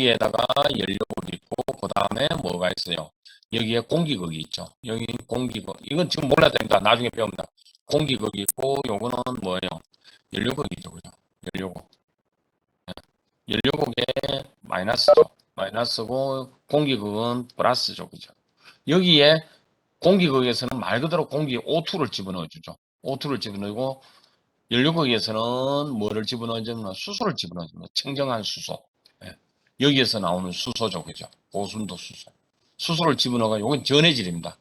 여기에다가 연료극이 있고, 그 다음에 뭐가 있어요? 여기에 공기극이 있죠. 여기 공기극. 이건 지금 몰라도 됩니다. 나중에 배웁니다. 공기극이 있고, 요거는 뭐예요? 연료극이죠. 그죠? 연료극. 연료극에 마이너스죠. 마이너스고, 공기극은 플러스죠. 그죠? 여기에 공기극에서는 말 그대로 공기 O2를 집어넣어주죠. O2를 집어넣고, 연료극에서는 뭐를 집어넣어주면 수소를 집어넣어줍니다. 청정한 수소. 예. 여기에서 나오는 수소죠. 그죠? 고순도 수소. 수소를 집어넣어가 요건 전해질입니다.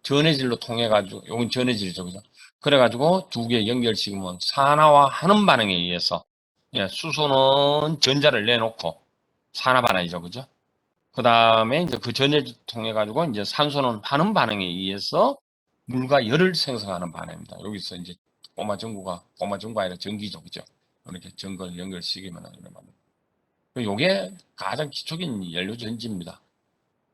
전해질로 통해가지고, 요건 전해질이죠. 그죠? 그래가지고 두 개 연결시키면 산화화하는 반응에 의해서, 예, 수소는 전자를 내놓고 산화 반응이죠. 그죠? 그 다음에 이제 그 전해질 통해가지고 이제 산소는 하는 반응에 의해서 물과 열을 생성하는 반응입니다. 여기서 이제 꼬마 전구가 아니라 전기죠. 그죠? 이렇게 전구를 연결시키면 이러면. 요게 가장 기초적인 연료전지입니다.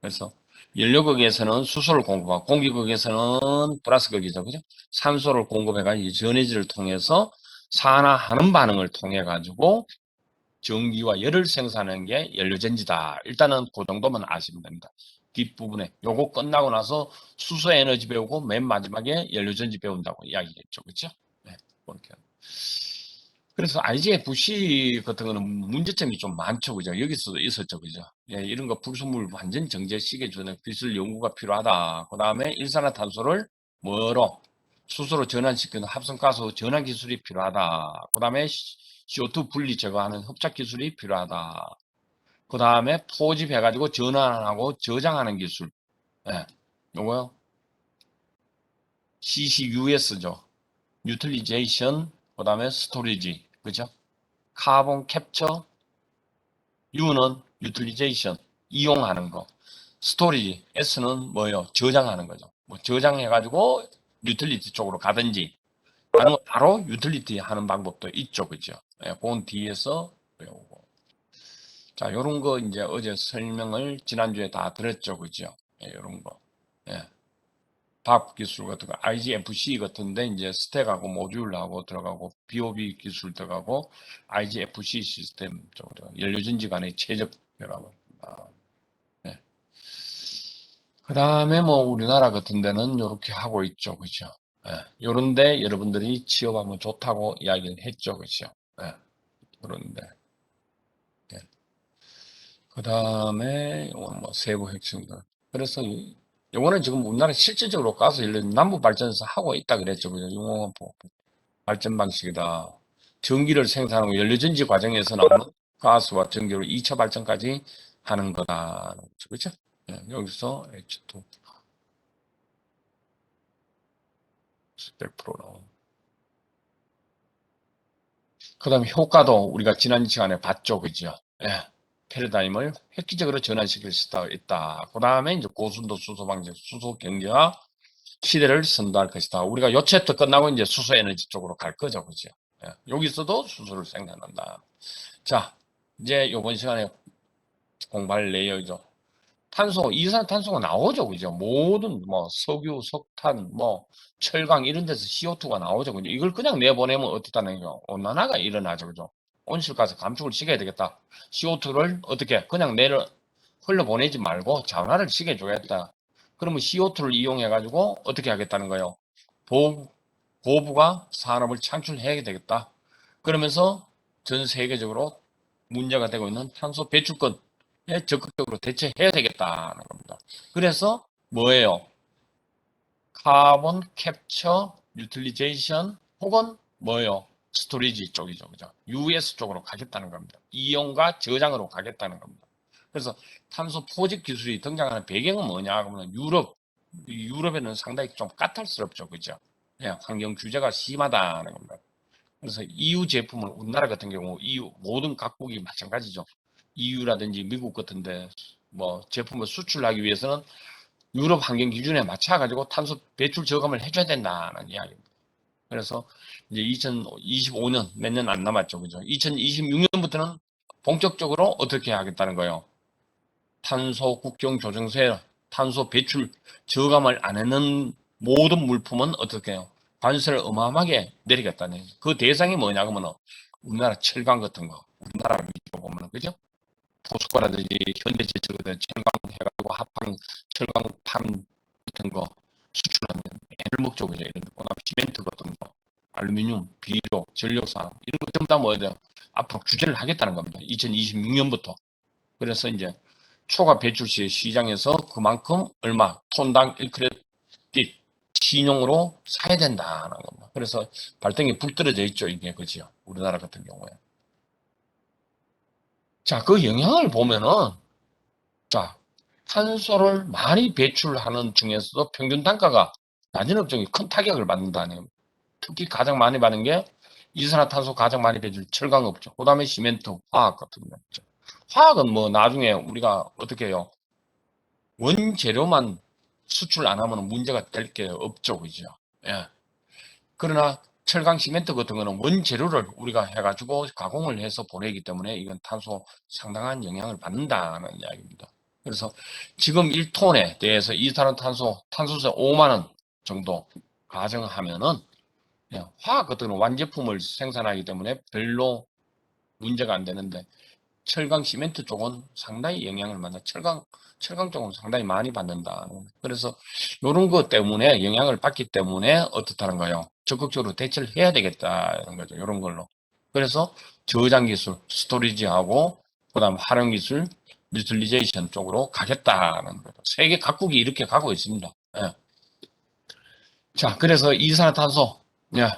그래서 연료극에서는 수소를 공급하고 공기극에서는 플러스극이죠. 그죠? 산소를 공급해가지고 전해질을 통해서 산화하는 반응을 통해 가지고 전기와 열을 생산하는 게 연료전지다. 일단은 그 정도만 아시면 됩니다. 뒷부분에 요거 끝나고 나서 수소 에너지 배우고 맨 마지막에 연료전지 배운다고 이야기했죠. 그렇죠? 네, 그렇게. 그래서 IGFC 같은 거는 문제점이 좀 많죠. 그죠? 여기서도 있었죠. 그죠? 예, 이런 거 불순물 완전 정제시켜 주는 기술 연구가 필요하다. 그 다음에 일산화탄소를 뭐로? 수소로 전환시키는 합성가스 전환 기술이 필요하다. 그 다음에 CO2 분리 제거하는 흡착 기술이 필요하다. 그 다음에 포집해가지고 전환하고 저장하는 기술. 예, 요거요. CCUS죠. 유틸리제이션, 그 다음에 스토리지. 그죠? 카본 캡처, U는 유틸리제이션, 이용하는 거. 스토리지, S는 뭐예요? 저장하는 거죠. 뭐 저장해가지고 유틸리티 쪽으로 가든지, 아니면 바로 유틸리티 하는 방법도 있죠. 그죠? 예, 그건 뒤에서 배우고. 자, 요런 거 이제 어제 설명을 지난주에 다 들었죠. 그죠? 예, 요런 거. 예. 밥 기술 같은 거, IGFC 같은데 이제 스택하고 모듈하고 들어가고, BOB 기술 들어가고, IGFC 시스템 쪽으로 연료전지 간의 최적 결합을. 네. 그 다음에 뭐 우리나라 같은 데는 이렇게 하고 있죠. 그죠? 예. 요런데 여러분들이 취업하면 좋다고 이야기를 했죠. 그죠? 예. 그런데. 예. 그 다음에 뭐 세부 핵심들. 그래서 요거는 지금 우리나라 실질적으로 가스 연료 남부 발전에서 하고 있다 그랬죠. 그죠? 용어 발전 방식이다. 전기를 생산하고 연료전지 과정에서 나오는 가스와 전기로 2차 발전까지 하는 거다. 그렇죠? 예, 여기서 H2 100%로. 그 다음에 효과도 우리가 지난 시간에 봤죠. 그죠? 예. 패러다임을 획기적으로 전환시킬 수 있다. 그 다음에 이제 고순도 수소 방지, 수소 경제와 시대를 선도할 것이다. 우리가 요 챕터 끝나고 이제 수소 에너지 쪽으로 갈 거죠. 그죠? 예. 여기서도 수소를 생산한다. 자, 이제 요번 시간에 공부할 내용이죠. 탄소, 이산화탄소가 나오죠. 그죠? 모든 뭐 석유, 석탄, 뭐 철강 이런 데서 CO2가 나오죠. 그죠? 이걸 그냥 내보내면 어떻다는 거 온난화가 일어나죠. 그죠? 온실가스 감축을 시켜야 되겠다. CO2를 어떻게 그냥 흘러보내지 말고 자원화를 시켜줘야겠다. 그러면 CO2를 이용해 가지고 어떻게 하겠다는 거예요? 고부가 산업을 창출해야 되겠다. 그러면서 전 세계적으로 문제가 되고 있는 탄소 배출권 적극적으로 대처해야 되겠다는 겁니다. 그래서 뭐예요? 카본 캡처, 유틸리제이션 혹은 뭐예요? 스토리지 쪽이죠. 그죠? US 쪽으로 가겠다는 겁니다. 이용과 저장으로 가겠다는 겁니다. 그래서 탄소 포집 기술이 등장하는 배경은 뭐냐 하면 유럽에는 상당히 좀 까탈스럽죠. 그죠? 예, 환경 규제가 심하다는 겁니다. 그래서 EU 제품을 우리나라 같은 경우 EU 모든 각국이 마찬가지죠. EU라든지 미국 같은데 뭐 제품을 수출하기 위해서는 유럽 환경 기준에 맞춰 가지고 탄소 배출 저감을 해줘야 된다는 이야기입니다. 그래서 이제 2025년 몇 년 안 남았죠, 그죠? 2026년부터는 본격적으로 어떻게 하겠다는 거예요? 탄소 국경 조정세, 탄소 배출 저감을 안 하는 모든 물품은 어떻게 해요? 관세를 어마어마하게 내리겠다는 그 대상이 뭐냐 그러면 우리나라 철강 같은 거, 우리나라 위주로 보면 그죠? 포스코라든지 현대제철 같은 철강 해가지고 합방 철강판 같은 거 수출하는 애를 먹죠. 그죠? 이런 그다음 시멘트 같은 거, 알루미늄, 비료, 전력산 이런 거 전부 다 뭐야 돼? 앞으로 규제를 하겠다는 겁니다. 2026년부터. 그래서 이제 초과 배출 시 시장에서 그만큼 얼마 톤당 1크레딧 신용으로 사야 된다는 겁니다. 그래서 발등에 불 떨어져 있죠. 이게 그죠? 우리나라 같은 경우에. 자, 그 영향을 보면은 자, 탄소를 많이 배출하는 중에서도 평균 단가가 낮은 업종이 큰 타격을 받는다는. 특히 가장 많이 받는 게 이산화탄소 가장 많이 배출 철강 업종. 그다음에 시멘트, 화학 같은 거 있죠. 화학은 뭐 나중에 우리가 어떻게 해요? 원재료만 수출 안 하면 문제가 될 게 없죠, 그죠? 예. 그러나 철강 시멘트 같은 거는 원재료를 우리가 해가지고 가공을 해서 보내기 때문에 이건 탄소 상당한 영향을 받는다는 이야기입니다. 그래서 지금 1톤에 대해서 이산화탄소, 탄소세 5만 원 정도 가정하면은 화학 같은 건 완제품을 생산하기 때문에 별로 문제가 안 되는데 철강 시멘트 쪽은 상당히 영향을 받는다. 철강 쪽은 상당히 많이 받는다. 그래서 이런 것 때문에 영향을 받기 때문에 어떻다는 거예요. 적극적으로 대처를 해야 되겠다. 이런 거죠. 이런 걸로. 그래서 저장 기술, 스토리지하고 그다음 활용 기술, 유틸리제이션 쪽으로 가겠다는 거죠. 세계 각국이 이렇게 가고 있습니다. 예. 자, 그래서 이산화탄소, 예,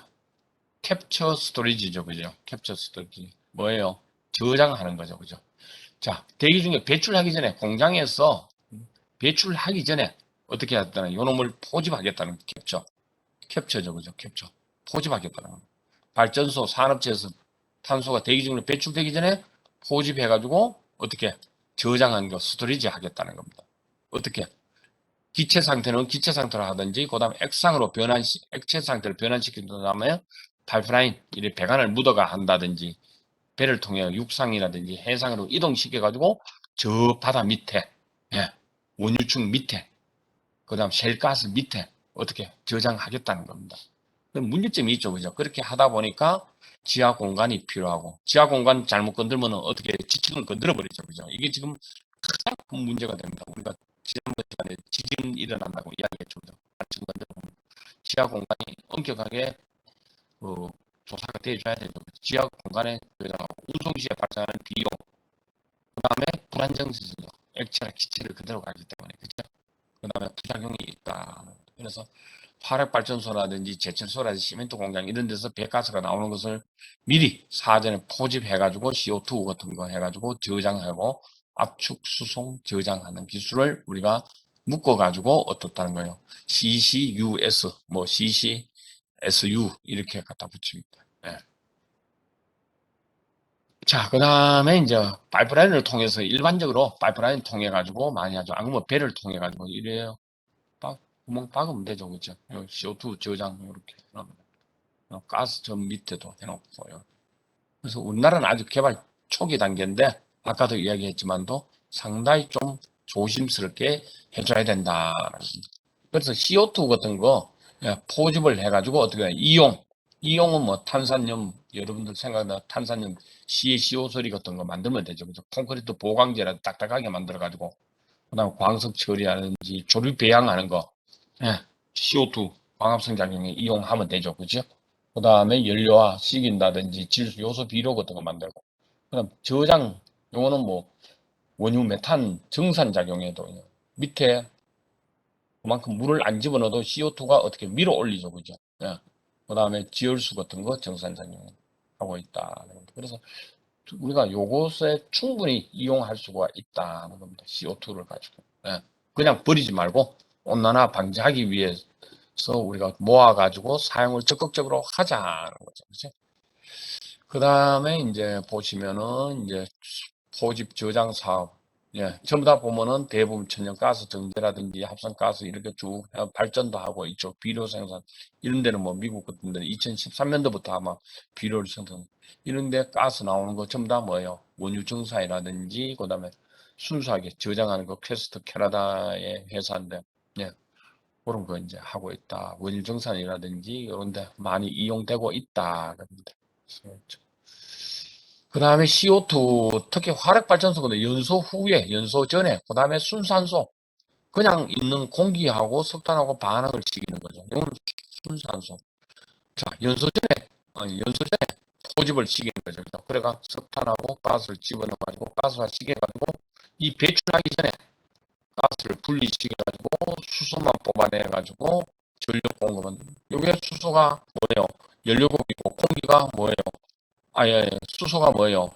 캡처 스토리지죠, 그죠? 캡처 스토리지 뭐예요? 저장하는 거죠, 그죠? 자, 대기 중에 배출하기 전에 공장에서 배출하기 전에 어떻게 하겠다는 요놈을 포집하겠다는 캡처죠, 그죠? 캡처 포집하겠다는 거. 발전소 산업체에서 탄소가 대기 중으로 배출되기 전에 포집해가지고 어떻게 저장하는 거 스토리지 하겠다는 겁니다. 어떻게 기체 상태는 기체 상태로 하든지 그다음에 액상으로 액체 상태를 변환시킨 다음에 파이프라인 이 배관을 묻어가 한다든지 배를 통해 육상이라든지 해상으로 이동시켜가지고 저 바다 밑에, 예, 원유층 밑에, 그 다음 셰일가스 밑에 어떻게 저장하겠다는 겁니다. 문제점이 있죠, 그죠? 그렇게 하다 보니까 지하 공간이 필요하고, 지하 공간 잘못 건들면 어떻게 지층을 건드려 버리죠, 그죠? 이게 지금 가장 큰 문제가 됩니다. 우리가 지난번 시간에 지진 일어난다고 이야기했죠, 그죠? 지층 건드리면 지하 공간이 엄격하게 그 조사가 돼줘야 되죠. 지하 공간에 운송시에 발생하는 비용, 그 다음에 불안정지수죠. 액체나 기체를 그대로 가기 때문에, 그죠? 그 다음에 부작용이 있다. 그래서 화력발전소라든지 제철소라든지 시멘트 공장 이런 데서 배가스가 나오는 것을 미리 사전에 포집해가지고 CO2 같은 거 해가지고 저장하고 압축, 수송, 저장하는 기술을 우리가 묶어가지고 어떻다는 거예요. CCUS, 뭐 CCSU 이렇게 갖다 붙입니다. 예. 자, 그 다음에 이제 파이프라인을 통해서 일반적으로 파이프라인 통해 가지고 많이 하죠. 아니면 배를 통해 가지고 이래요. 구멍 박으면 되죠, 그죠? CO2 저장 이렇게 가스 전 밑에도 해놓고요. 그래서 우리나라는 아직 개발 초기 단계인데 아까도 이야기했지만도 상당히 좀 조심스럽게 해줘야 된다. 그래서 CO2 같은 거 포집을 해가지고 어떻게 이용은 뭐 탄산염 여러분들 생각나 탄산염 CaCO 소리 같은 거 만들면 되죠. 그죠? 콘크리트 보강제라 딱딱하게 만들어가지고 그다음 광석 처리하는지 조류 배양하는 거 CO2 광합성 작용에 이용하면 되죠. 그죠? 그다음에 연료화 식인다든지 질소 요소 비료 같은 거 만들고 그다음 저장 요거는 뭐 원유 메탄 정산 작용에도 밑에 그만큼 물을 안 집어넣어도 CO2가 어떻게 밀어 올리죠. 그죠? 예. 그 다음에 지열수 같은 거 정산작용 하고 있다. 그래서 우리가 요것에 충분히 이용할 수가 있다는 겁니다. CO2를 가지고. 예. 그냥 버리지 말고 온난화 방지하기 위해서 우리가 모아가지고 사용을 적극적으로 하자는 거죠. 그죠? 그 다음에 이제 보시면은 이제 포집 저장 사업. 예, 전부 다 보면은 대부분 천연가스 정제라든지 합성가스 이렇게 쭉 발전도 하고 있죠. 비료 생산. 이런 데는 뭐 미국 같은 데는 2013년도부터 아마 비료를 생산. 이런 데 가스 나오는 거 전부 다 뭐예요? 원유 증산이라든지 그다음에 순수하게 저장하는 거 퀘스트 캐나다의 회사인데 예, 그런 거 이제 하고 있다. 원유 증산이라든지 이런 데 많이 이용되고 있다. 그럽니다. 그렇죠. 그 다음에 CO2, 특히 화력발전소는 연소 후에, 연소 전에, 그 다음에 순산소, 그냥 있는 공기하고 석탄하고 반응을 시키는 거죠. 이건 순산소. 자, 연소 전에 포집을 시키는 거죠. 그래가 석탄하고 가스를 집어넣어가지고 가스화 시켜가지고 이 배출하기 전에 가스를 분리시켜가지고 수소만 뽑아내가지고 전력 공급은 이게 수소가 뭐예요? 연료국이고 공기가 뭐예요? 아예 수소가 뭐예요?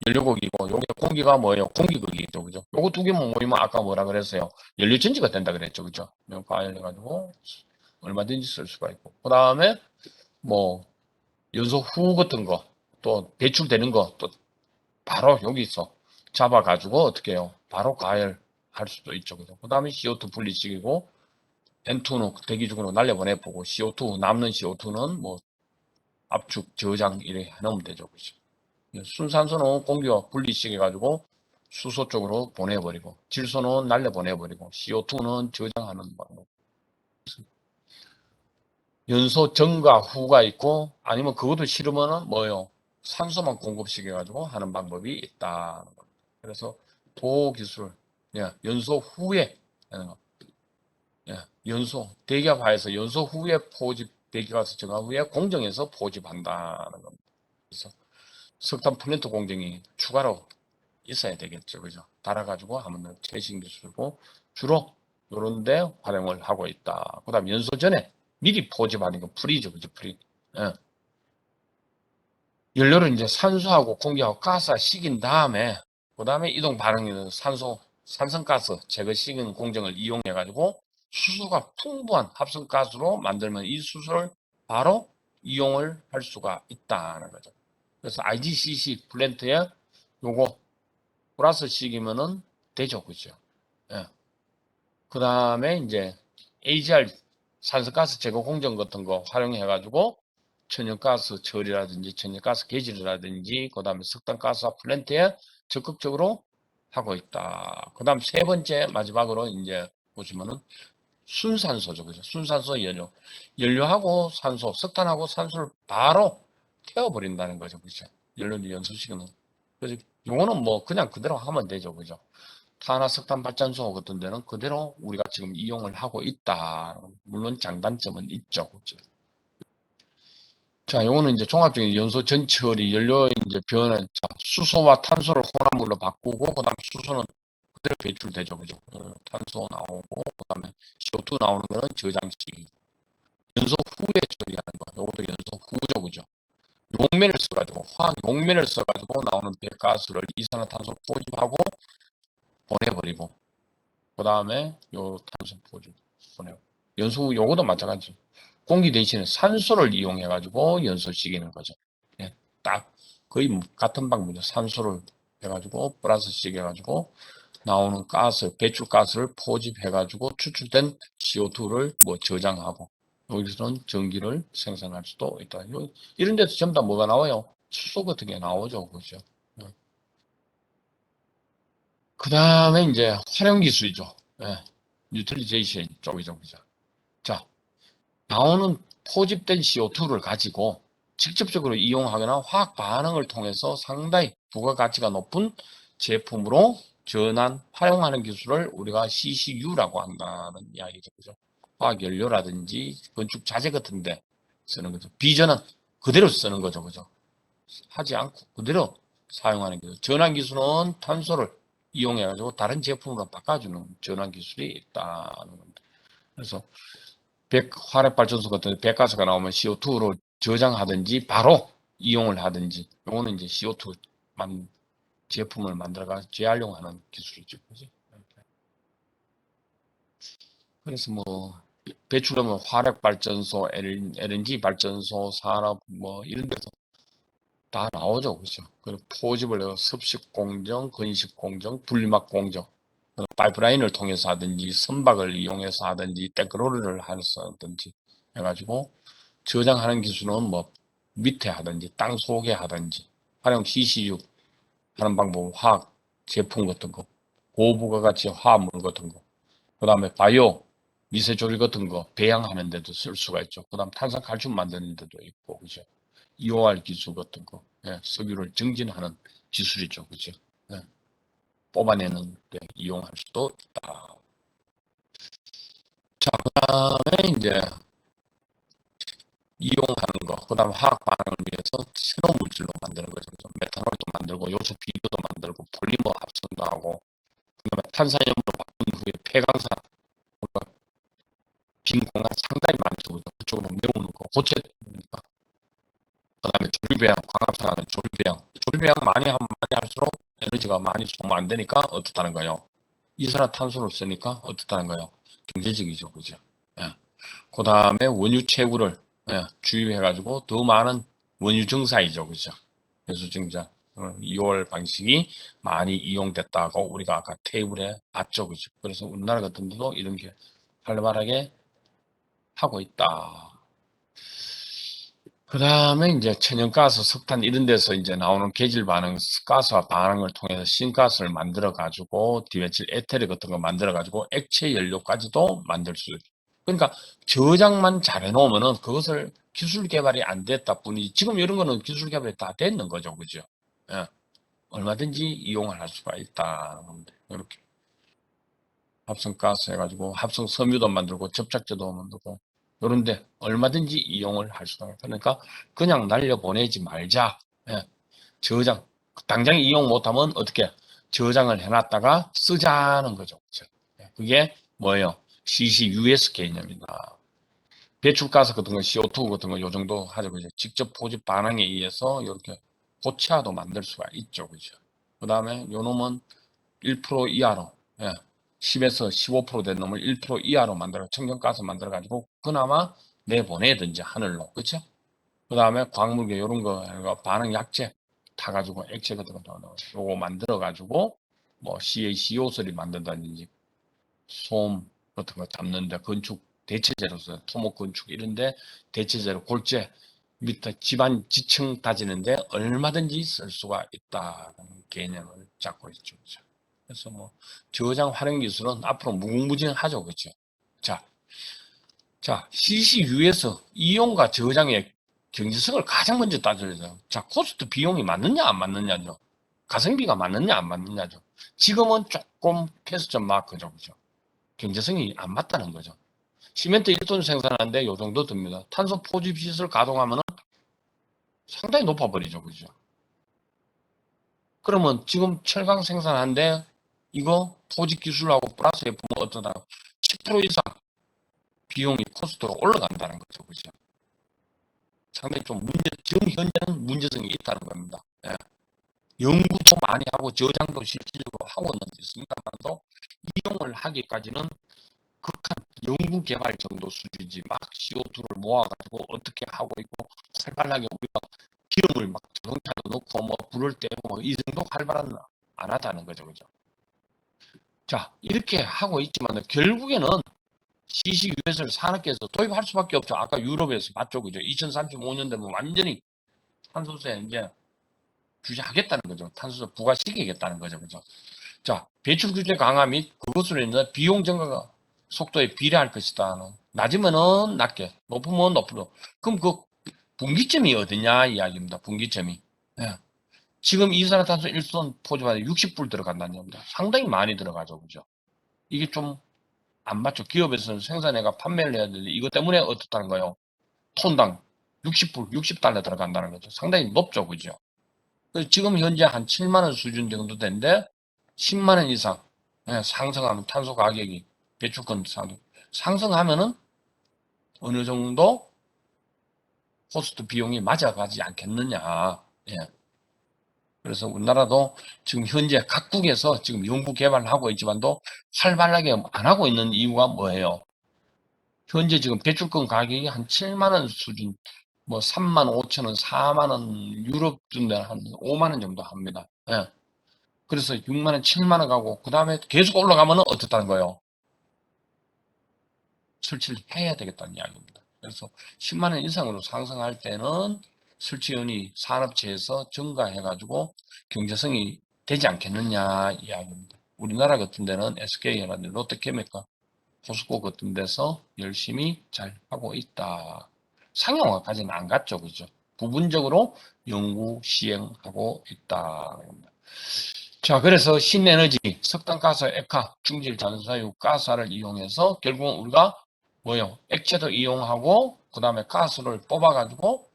연료국이고 요게 공기가 뭐예요? 공기극이죠, 그죠? 요거 두 개만 모이면 아까 뭐라 그랬어요? 연료 전지가 된다 그랬죠, 그죠? 요 가열해가지고 얼마든지 쓸 수가 있고 그 다음에 뭐 연소 후 같은 거 또 배출되는 거 또 바로 여기서 잡아가지고 어떻게 해요? 바로 가열할 수도 있죠, 그죠? 그 다음에 CO2 분리식이고 N2는 대기 중으로 날려보내보고 CO2 남는 CO2는 뭐 압축 저장 이렇게 해놓으면 되죠, 그죠? 순산소는 공기와 분리시켜가지고 수소 쪽으로 보내버리고 질소는 날려보내버리고 CO2는 저장하는 방법. 연소 전과 후가 있고 아니면 그것도 싫으면은 뭐요? 산소만 공급시켜가지고 하는 방법이 있다. 그래서 도기술, 연소 후에 하는 거. 연소 대기업화해서 연소 후에 포집 대기가스 정화 후에 공정에서 포집한다는 겁니다. 그래서 석탄 플랜트 공정이 추가로 있어야 되겠죠. 그죠? 달아가지고 하면 최신 기술이고 주로 요런 데 활용을 하고 있다. 그 다음 연소 전에 미리 포집하는 건 프리죠. 그죠? 프리. 예. 연료를 이제 산소하고 공기하고 가스와 식인 다음에 그 다음에 이동 반응에는 산성가스 제거식인 공정을 이용해가지고 수소가 풍부한 합성가스로 만들면 이 수소를 바로 이용을 할 수가 있다는 거죠. 그래서 IGCC 플랜트에 요거 플러스 식이면은 되죠. 그죠? 예. 그 다음에 이제 AGR 산소가스 제거 공정 같은 거 활용해가지고 천연가스 처리라든지 천연가스 개질이라든지 그 다음에 석탄가스화 플랜트에 적극적으로 하고 있다. 그 다음 세 번째 마지막으로 이제 보시면은 순산소죠. 그죠? 순산소 연료. 연료하고 산소, 석탄하고 산소를 바로 태워버린다는 거죠. 그죠? 연료를 연소시키는. 그래서 요거는 뭐 그냥 그대로 하면 되죠. 그죠? 탄화석탄 발전소 같은 데는 그대로 우리가 지금 이용을 하고 있다. 물론 장단점은 있죠. 그죠? 자, 요거는 이제 종합적인 연소 전처리 연료 이제 변화, 자, 수소와 탄소를 혼합물로 바꾸고, 그 다음에 수소는 그대로 배출되죠. 그죠? 탄소 나오고, 그 다음에 CO2 나오는 거는 저장식. 연소 후에 처리하는 거. 요것도 연소 후죠. 그죠? 용매를 써가지고, 화학 용매를 써가지고 나오는 배가스를 이산화탄소 포집하고 보내버리고, 그 다음에 요 탄소 포집 보내고. 연소 후 요거도 마찬가지. 공기 대신에 산소를 이용해가지고 연소시키는 거죠. 예, 딱 거의 같은 방법이죠. 산소를 해가지고 플러스 시켜가지고 나오는 가스, 배출가스를 포집해가지고 추출된 CO2를 뭐 저장하고 여기서는 전기를 생산할 수도 있다. 이런 데서 전부 다 뭐가 나와요? 수소 같은 게 나오죠. 그죠? 그 다음에 이제 활용 기술이죠. 예, 유틸리제이션 쪽이죠. 그죠? 자, 나오는 포집된 CO2를 가지고 직접적으로 이용하거나 화학 반응을 통해서 상당히 부가가치가 높은 제품으로 전환, 활용하는 기술을 우리가 CCU라고 한다는 이야기죠. 그죠? 화학연료라든지 건축 자재 같은 데 쓰는 거죠. 비전은 그대로 쓰는 거죠. 그죠? 하지 않고 그대로 사용하는 기술. 전환 기술은 탄소를 이용해가지고 다른 제품으로 바꿔주는 전환 기술이 있다는 겁니다. 그래서 화력발전소 같은 배가스가 나오면 CO2로 저장하든지 바로 이용을 하든지 요거는 이제 CO2 제품을 만들어가 재활용하는 기술이죠. 그지? 그래서 뭐 배출하면 화력발전소, LNG 발전소, 산업 뭐 이런 데서 다 나오죠. 그죠? 그리고 포집을 해서 습식 공정, 건식 공정, 분리막 공정 파이프라인을 통해서 하든지 선박을 이용해서 하든지 탱크로를 해서 하든지 해가지고 저장하는 기술은 뭐 밑에 하든지 땅 속에 하든지 활용 CCU 하는 방법 화학 제품 같은 거 고부가 가치 화합물 같은 거 그다음에 바이오 미세조리 같은 거 배양하는 데도 쓸 수가 있죠. 그다음 탄산칼슘 만드는 데도 있고 그죠. EOR 기술 같은 거 예, 석유를 증진하는 기술이죠. 그죠? 예, 뽑아내는 데 이용할 수도 있다. 자, 그 다음에 이제 이용하는 거, 그 다음 화학 반응을 위해서 새로운 물질로 만드는 거죠. 그죠? 메탄올도 만들고, 요소 비료도 만들고, 폴리머 합성도 하고, 그 다음에 탄산염으로 바꾼 후에 폐강산, 빈 공간 상당히 많죠. 그죠? 그쪽으로 메우는 거, 고체, 그러니까. 그 다음에 조리배양, 광합성하는 조리배양. 조리배양 많이 하면 많이 할수록 에너지가 많이 소모 안 되니까 어떻다는 거예요? 이산화탄소를 쓰니까 어떻다는 거예요? 경제적이죠. 그죠? 예. 그 다음에 원유 채굴을 예, 주입해가지고 더 많은 원유 증사이죠. 그죠? 배수 증자. 2월 방식이 많이 이용됐다고 우리가 아까 테이블에 봤죠. 그죠? 그래서 우리나라 같은 데도 이런 게 활발하게 하고 있다. 그 다음에 이제 천연가스, 석탄 이런 데서 이제 나오는 계질 반응, 가스와 반응을 통해서 신가스를 만들어 가지고 디메칠 에테르 같은 거 만들어 가지고 액체 연료까지도 만들 수. 그러니까 저장만 잘 해놓으면은 그것을 기술 개발이 안 됐다 뿐이지 지금 이런 거는 기술 개발이 다 됐는 거죠, 그죠? 예, 얼마든지 이용을 할 수가 있다. 이렇게 합성가스 해가지고 합성 섬유도 만들고 접착제도 만들고 요런데 얼마든지 이용을 할 수가 있다. 그러니까 그냥 날려보내지 말자. 예, 저장. 당장 이용 못하면 어떻게 저장을 해놨다가 쓰자는 거죠. 그죠? 예, 그게 뭐예요? CCUS 개념이다. 배출가스 같은 거, CO2 같은 거, 요 정도 하죠. 그죠? 직접 포집 반응에 의해서 이렇게 고체화도 만들 수가 있죠. 그죠? 그 다음에 요 놈은 1% 이하로, 예, 10에서 15%된 놈을 1% 이하로 만들어, 청정가스 만들어가지고, 그나마 내보내든지 하늘로. 그쵸? 그 다음에 광물계 요런 거, 반응 약재 타가지고 액체 같은 거 요거 만들어가지고, 뭐 CaCO3를 만든다든지, 솜 같은 거 잡는데 건축 대체제로서 토목 건축 이런데 대체제로 골재 밑에 집안 지층 다지는데 얼마든지 쓸 수가 있다는 개념을 잡고 있죠. 그렇죠? 그래서 뭐 저장 활용 기술은 앞으로 무궁무진하죠. 그렇죠? 자, 자, CCU에서 이용과 저장의 경제성을 가장 먼저 따져야 돼요. 자, 코스트 비용이 맞느냐 안 맞느냐죠. 가성비가 맞느냐 안 맞느냐죠. 지금은 조금 캐스점 마크죠. 그죠? 경제성이 안 맞다는 거죠. 시멘트 1톤 생산하는데 요 정도 듭니다. 탄소 포집 시설 가동하면 상당히 높아버리죠. 그죠? 그러면 지금 철강 생산하는데 이거 포집 기술하고 플러스 F면 어떠다? 10% 이상 비용이 코스트가 올라간다는 거죠. 그죠? 상당히 좀 지금 현재는 문제성이 있다는 겁니다. 예. 연구도 많이 하고 저장도 실질적으로 하고는 있습니다만도 이용을 하기까지는 극한 연구 개발 정도 수준이지 막 CO2를 모아가지고 어떻게 하고 있고 활발하게 우리가 기름을 막 자동차로 넣고 뭐 불을 떼고 뭐이 정도 활발은 안 하다는 거죠, 그죠? 자 이렇게 하고 있지만 결국에는 CCUS를 산업계에서 도입할 수밖에 없죠. 아까 유럽에서 봤죠, 그죠? 2035년 되면 완전히 탄소세 이제 규제하겠다는 거죠. 탄소세 부과시키겠다는 거죠, 그죠? 자, 배출 규제 강화 및 그것으로 인해 비용 증가 속도에 비례할 것이다. 낮으면은 낮게, 높으면 높으로. 그럼 그 분기점이 어디냐 이야기입니다. 분기점이. 예. 지금 이산화탄소 1톤 포집하는데 60불 들어간다는 겁니다. 상당히 많이 들어가죠. 그죠? 이게 좀 안 맞죠. 기업에서는 생산해가 판매를 해야 되는데 이것 때문에 어떻다는 거예요? 톤당 60불, 60달러 들어간다는 거죠. 상당히 높죠. 그죠? 그래서 지금 현재 한 7만 원 수준 정도 되는데 10만 원 이상 상승하면 탄소 가격이 배출권 상승하면은 어느 정도 코스트 비용이 맞아가지 않겠느냐. 예. 그래서 우리나라도 지금 현재 각국에서 지금 연구 개발을 하고 있지만도 활발하게 안 하고 있는 이유가 뭐예요? 현재 지금 배출권 가격이 한 7만 원 수준, 뭐 3만 5천 원, 4만 원, 유럽 정도 한 5만 원 정도 합니다. 예. 그래서 6만 원, 7만 원 가고 그 다음에 계속 올라가면 어떻다는 거예요? 설치를 해야 되겠다는 이야기입니다. 그래서 10만 원 이상으로 상승할 때는 설치원이 산업체에서 증가해가지고 경제성이 되지 않겠느냐 이야기입니다. 우리나라 같은 데는 SK라든지 롯데케미칼, 포스코 같은 데서 열심히 잘 하고 있다. 상용화까지는 안 갔죠, 그죠? 부분적으로 연구 시행하고 있다. 자, 그래서 신에너지, 석탄가스, 액화, 중질, 잔사유, 가스를 이용해서 결국은 우리가 뭐요? 액체도 이용하고 그 다음에 가스를 뽑아가지고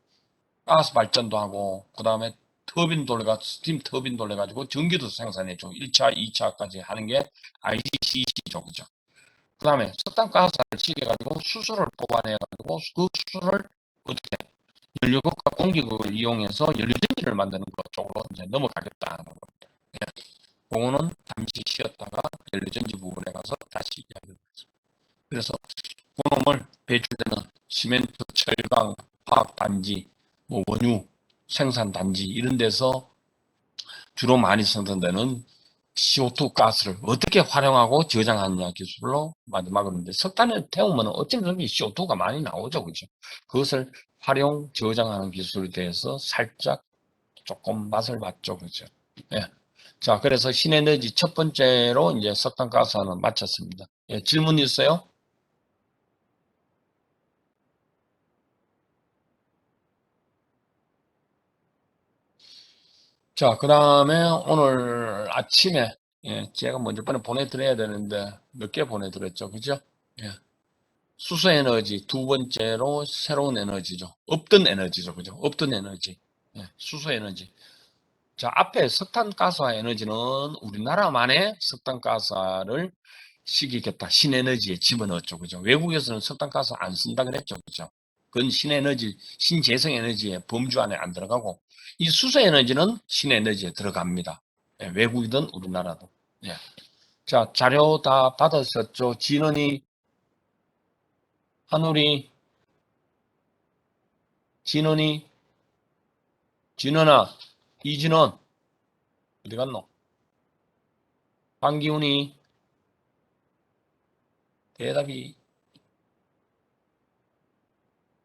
가스 발전도 하고 그 다음에 터빈 돌려가 스팀 터빈 돌려가지고 전기도 생산해줘. 1차, 2차까지 하는 게 IGCC죠, 그죠? 그 다음에 석탄가스를 식혀가지고 수소를 뽑아내가지고 그 수소를 어떻게 연료극과 공기극을 이용해서 연료전지를 만드는 것 쪽으로 이제 넘어가겠다는 겁니다. 예. 그거는 잠시 쉬었다가 연료전지 부분에 가서 다시 이야기를 하겠습니다. 그래서 그놈을 배출되는 시멘트, 철강, 화학단지, 뭐 원유 생산단지 이런 데서 주로 많이 생산되는 CO2 가스를 어떻게 활용하고 저장하느냐 기술로 마지막으로인데 석탄을 태우면 어쩌면 CO2가 많이 나오죠, 그죠? 그것을 활용 저장하는 기술에 대해서 살짝 조금 맛을 봤죠, 그죠? 예. 자, 그래서 신에너지 첫 번째로 이제 석탄가스는 마쳤습니다. 예, 질문 있어요? 자, 그 다음에 오늘 아침에, 예, 제가 먼저 보내드려야 되는데, 몇 개 보내드렸죠. 그죠? 예. 수소 에너지, 두 번째로 새로운 에너지죠. 없던 에너지죠. 그죠? 없던 에너지. 예, 수소 에너지. 자, 앞에 석탄가스와 에너지는 우리나라만의 석탄가스를 시키겠다. 신에너지에 집어넣었죠. 그죠? 외국에서는 석탄가스 안 쓴다 그랬죠. 그죠? 그건 신에너지, 신재생에너지의 범주 안에 안 들어가고, 이 수소에너지는 신에너지에 들어갑니다. 예, 외국이든 우리나라도. 예. 자, 자료 다 받았었죠. 진원이, 한울이, 진원이, 진원아, 이진원, 어디 갔노? 방기훈이, 대답이,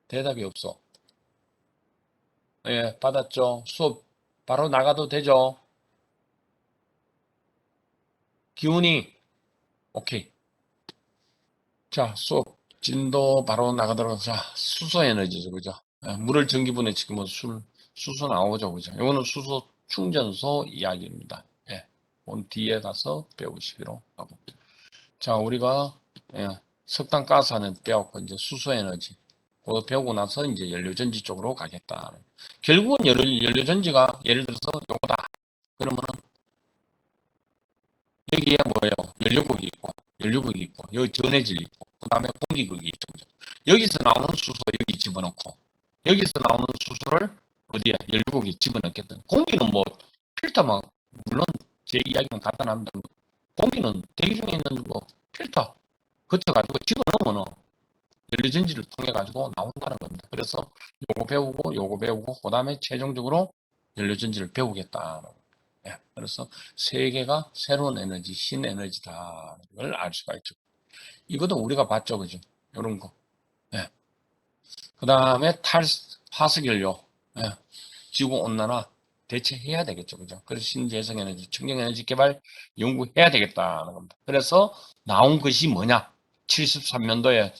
대답이 없어. 예, 받았죠. 수업 바로 나가도 되죠. 기훈이, 오케이. 자, 수업 진도 바로 나가도록. 자, 수소 에너지죠, 그죠? 예, 물을 전기분해 시키면 수소 나오죠, 그죠? 이거는 수소 충전소 이야기입니다. 예, 온 뒤에 가서 배우시기로 하고. 자, 우리가 예, 석탄가스는 배웠고 이제 수소 에너지. 그거 배우고 나서 이제 연료전지 쪽으로 가겠다. 결국은 연료전지가 예를 들어서 요거다. 그러면은 여기에 뭐예요? 연료극이 있고, 여기 전해질 있고, 그 다음에 공기극이 있죠. 여기서 나오는 수소 여기 집어넣고, 여기서 나오는 수소를 어디에? 연료극에 집어넣겠다. 공기는 뭐, 필터만, 물론 제 이야기는 간단합니다. 공기는 대기 중에 있는 거 필터, 거쳐가지고 집어넣으면 연료전지를 통해가지고 나온다는 겁니다. 그래서 요거 배우고, 그 다음에 최종적으로 연료전지를 배우겠다. 예, 그래서 세계가 새로운 에너지, 신에너지다를 알 수가 있죠. 이것도 우리가 봤죠, 그죠? 이런 거. 예. 그 다음에 화석연료, 예. 지구 온난화 대체해야 되겠죠, 그죠? 그래서 신재생에너지, 청정에너지 개발 연구해야 되겠다는 겁니다. 그래서 나온 것이 뭐냐? 73년도에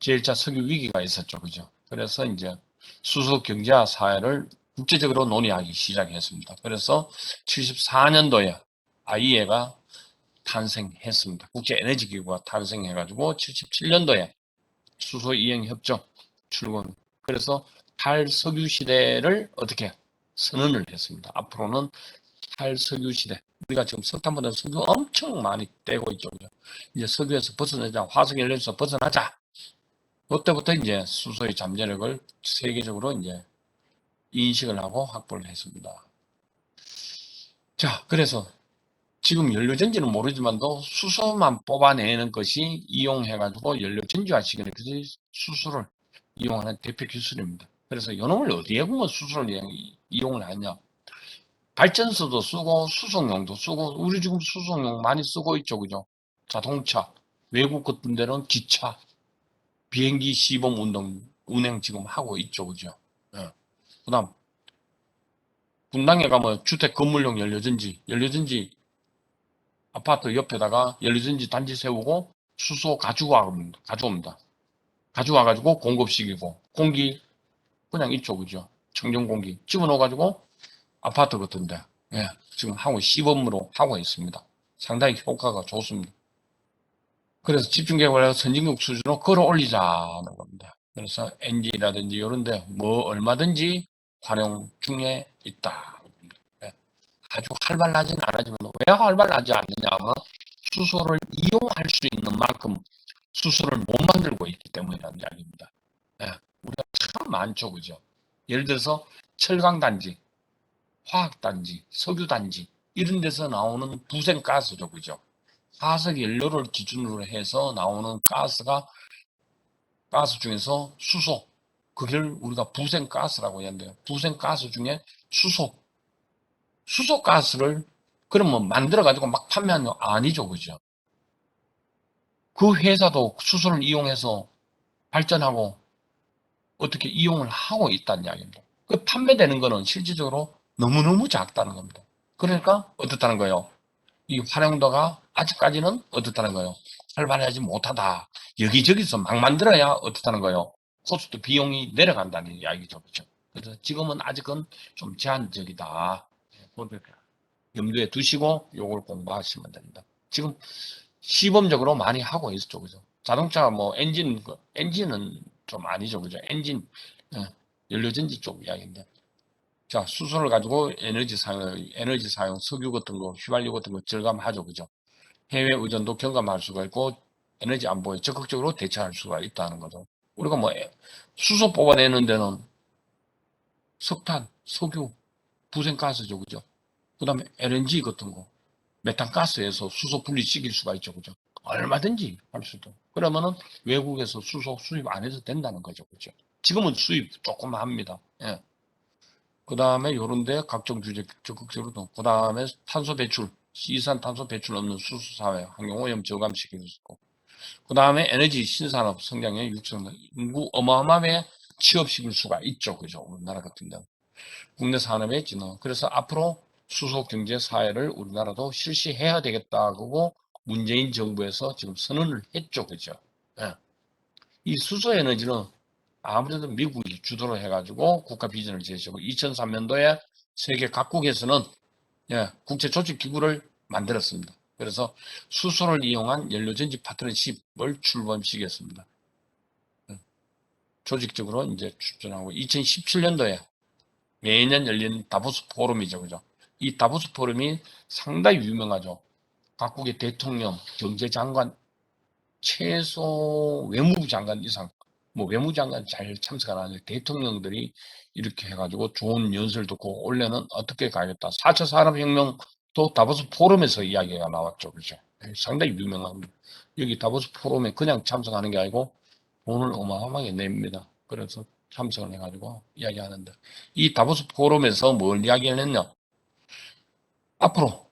제1차 석유 위기가 있었죠, 그죠? 그래서 이제 수소 경제화 사회를 국제적으로 논의하기 시작했습니다. 그래서 74년도에 IEA가 탄생했습니다. 국제에너지기구가 탄생해가지고 77년도에 수소 이행 협정 출범. 그래서 탈석유 시대를 어떻게 선언을 했습니다. 앞으로는 탈석유 시대. 우리가 지금 석탄보다 석유 엄청 많이 떼고 있죠. 이제 석유에서 벗어나자, 화석연료에서 벗어나자. 그때부터 이제 수소의 잠재력을 세계적으로 이제 인식을 하고 확보를 했습니다. 자, 그래서 지금 연료전지는 모르지만도 수소만 뽑아내는 것이 이용해가지고 연료전지화 시기는 수소를 이용하는 대표 기술입니다. 그래서 이놈을 어디에 보면 수소를 이용을 하냐. 발전소도 쓰고 수송용도 쓰고 우리 지금 수송용 많이 쓰고 있죠. 그죠? 자동차, 외국 같은 데는 기차, 비행기 시범 운행 지금 하고 있죠. 그죠? 예. 그 다음, 분당에 가면 주택 건물용 연료전지 아파트 옆에다가 연료전지 단지 세우고 수소 가져옵니다. 가져와가지고 공급시키고 공기 그냥 있죠. 그죠? 청정 공기 집어넣어가지고 아파트 같은데, 예, 지금 하고 시범으로 하고 있습니다. 상당히 효과가 좋습니다. 그래서 집중개발을 선진국 수준으로 끌어올리자는 겁니다. 그래서 NG라든지 이런데 뭐 얼마든지 활용 중에 있다. 예, 아주 활발하진 않아지만 왜 활발하지 않느냐 하면 수소를 이용할 수 있는 만큼 수소를 못 만들고 있기 때문이라는 이야기입니다. 예, 우리가 참 많죠, 그죠? 예를 들어서 철강단지, 화학단지, 석유단지 이런 데서 나오는 부생가스죠, 그죠? 화석 연료를 기준으로 해서 나오는 가스 중에서 수소, 그걸 우리가 부생가스라고 하는데요. 부생가스 중에 수소, 수소가스를 그러면 만들어가지고 막 판매하는 거 아니죠, 그죠? 그 회사도 수소를 이용해서 발전하고 어떻게 이용을 하고 있다는 이야기입니다. 그 판매되는 거는 실질적으로 너무너무 작다는 겁니다. 그러니까 어떻다는 거예요? 이 활용도가 아직까지는 어떻다는 거예요? 활발하지 못하다. 여기저기서 막 만들어야 어떻다는 거예요? 코스트 비용이 내려간다는 이야기죠. 그렇죠? 그래서 지금은 아직은 좀 제한적이다. 염두에 두시고 요걸 공부하시면 됩니다. 지금 시범적으로 많이 하고 있죠. 그죠? 자동차 뭐 엔진은 좀 아니죠. 그죠? 엔진, 예, 연료전지 쪽 이야기인데. 자, 수소를 가지고 에너지 사용, 석유 같은 거, 휘발유 같은 거 절감하죠. 그죠? 해외 의존도 경감할 수가 있고, 에너지 안보에 적극적으로 대처할 수가 있다는 거죠. 우리가 뭐, 수소 뽑아내는 데는 석탄, 석유, 부생가스죠. 그죠? 그 다음에 LNG 같은 거, 메탄가스에서 수소 분리시킬 수가 있죠. 그죠? 얼마든지 할 수도. 그러면은 외국에서 수소 수입 안 해도 된다는 거죠. 그죠? 지금은 수입 조금 합니다. 예. 그 다음에 요런데 각종 규제 적극적으로 그 다음에 탄소 배출, 이산탄소 배출 없는 수소 사회, 환경오염 저감시키고 있고, 그 다음에 에너지 신산업 성장의 육성, 인구 어마어마하게 취업시킬 수가 있죠. 그죠? 우리나라 같은 경우. 국내 산업의 진화. 그래서 앞으로 수소 경제 사회를 우리나라도 실시해야 되겠다고 문재인 정부에서 지금 선언을 했죠. 그죠? 예. 이 수소 에너지는 아무래도 미국이 주도로 해가지고 국가 비전을 제시하고 2003년도에 세계 각국에서는, 예, 국제 조직 기구를 만들었습니다. 그래서 수소를 이용한 연료전지 파트너십을 출범시켰습니다. 예, 조직적으로 이제 추진하고 2017년도에 매년 열리는 다보스 포럼이죠, 그죠? 이 다보스 포럼이 상당히 유명하죠. 각국의 대통령, 경제장관, 최소 외무부 장관 이상, 뭐 외무장관 잘 참석 안 하는데 대통령들이 이렇게 해가지고 좋은 연설 듣고 올해는 어떻게 가겠다. 4차 산업혁명도 다보스 포럼에서 이야기가 나왔죠. 그죠? 상당히 유명합니다. 여기 다보스 포럼에 그냥 참석하는 게 아니고 돈을 어마어마하게 냅니다. 그래서 참석을 해가지고 이야기하는데 이 다보스 포럼에서 뭘 이야기를 했냐? 앞으로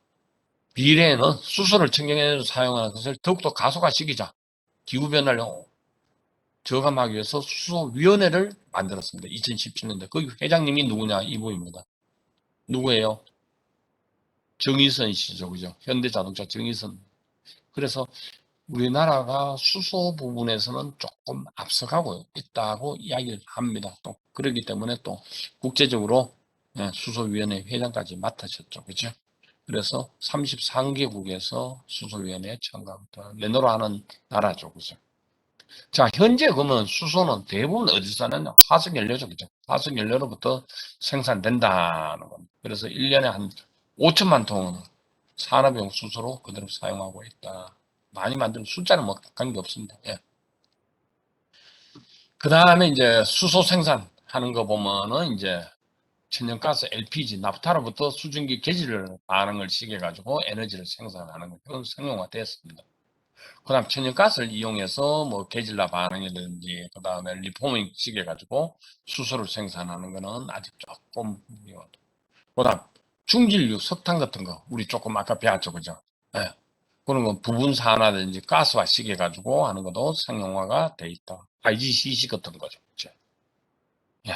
미래에는 수소를 청정에너지로 사용하는 것을 더욱더 가속화시키자. 기후변화를 저감하기 위해서 수소위원회를 만들었습니다. 2017년대. 거기 회장님이 누구냐? 이분입니다. 누구예요? 정의선 씨죠. 그죠? 현대자동차 정의선. 그래서 우리나라가 수소 부분에서는 조금 앞서가고 있다고 이야기를 합니다. 또 그렇기 때문에 또 국제적으로, 예, 수소위원회 회장까지 맡으셨죠. 그죠? 그래서 33개국에서 수소위원회에 참가합니다. 내노라 하는 나라죠. 그죠? 자, 현재 그러면 수소는 대부분 어디서 나냐? 화석연료죠. 그죠? 화석연료로부터 생산된다는 겁니다. 그래서 1년에 한 5천만 톤 산업용 수소로 그대로 사용하고 있다. 많이 만드는 숫자는 뭐 관계없습니다. 예. 그 다음에 이제 수소 생산하는 거 보면은 이제 천연가스 LPG, 나프타로부터 수증기 계지를 반응을 시켜가지고 에너지를 생산하는 그런 상용화됐습니다. 그 다음 천연가스를 이용해서 뭐 게질라 반응이라든지 그 다음에 리포밍 시켜가지고 수소를 생산하는 거는 아직 조금 그 다음 중진류 석탄 같은 거 우리 조금 아까 배웠죠, 그죠? 예. 그런 건 부분 산화든지 가스화 시켜가지고 하는 것도 상용화가 돼 있다. IGCC 같은 거죠. 그죠? 예.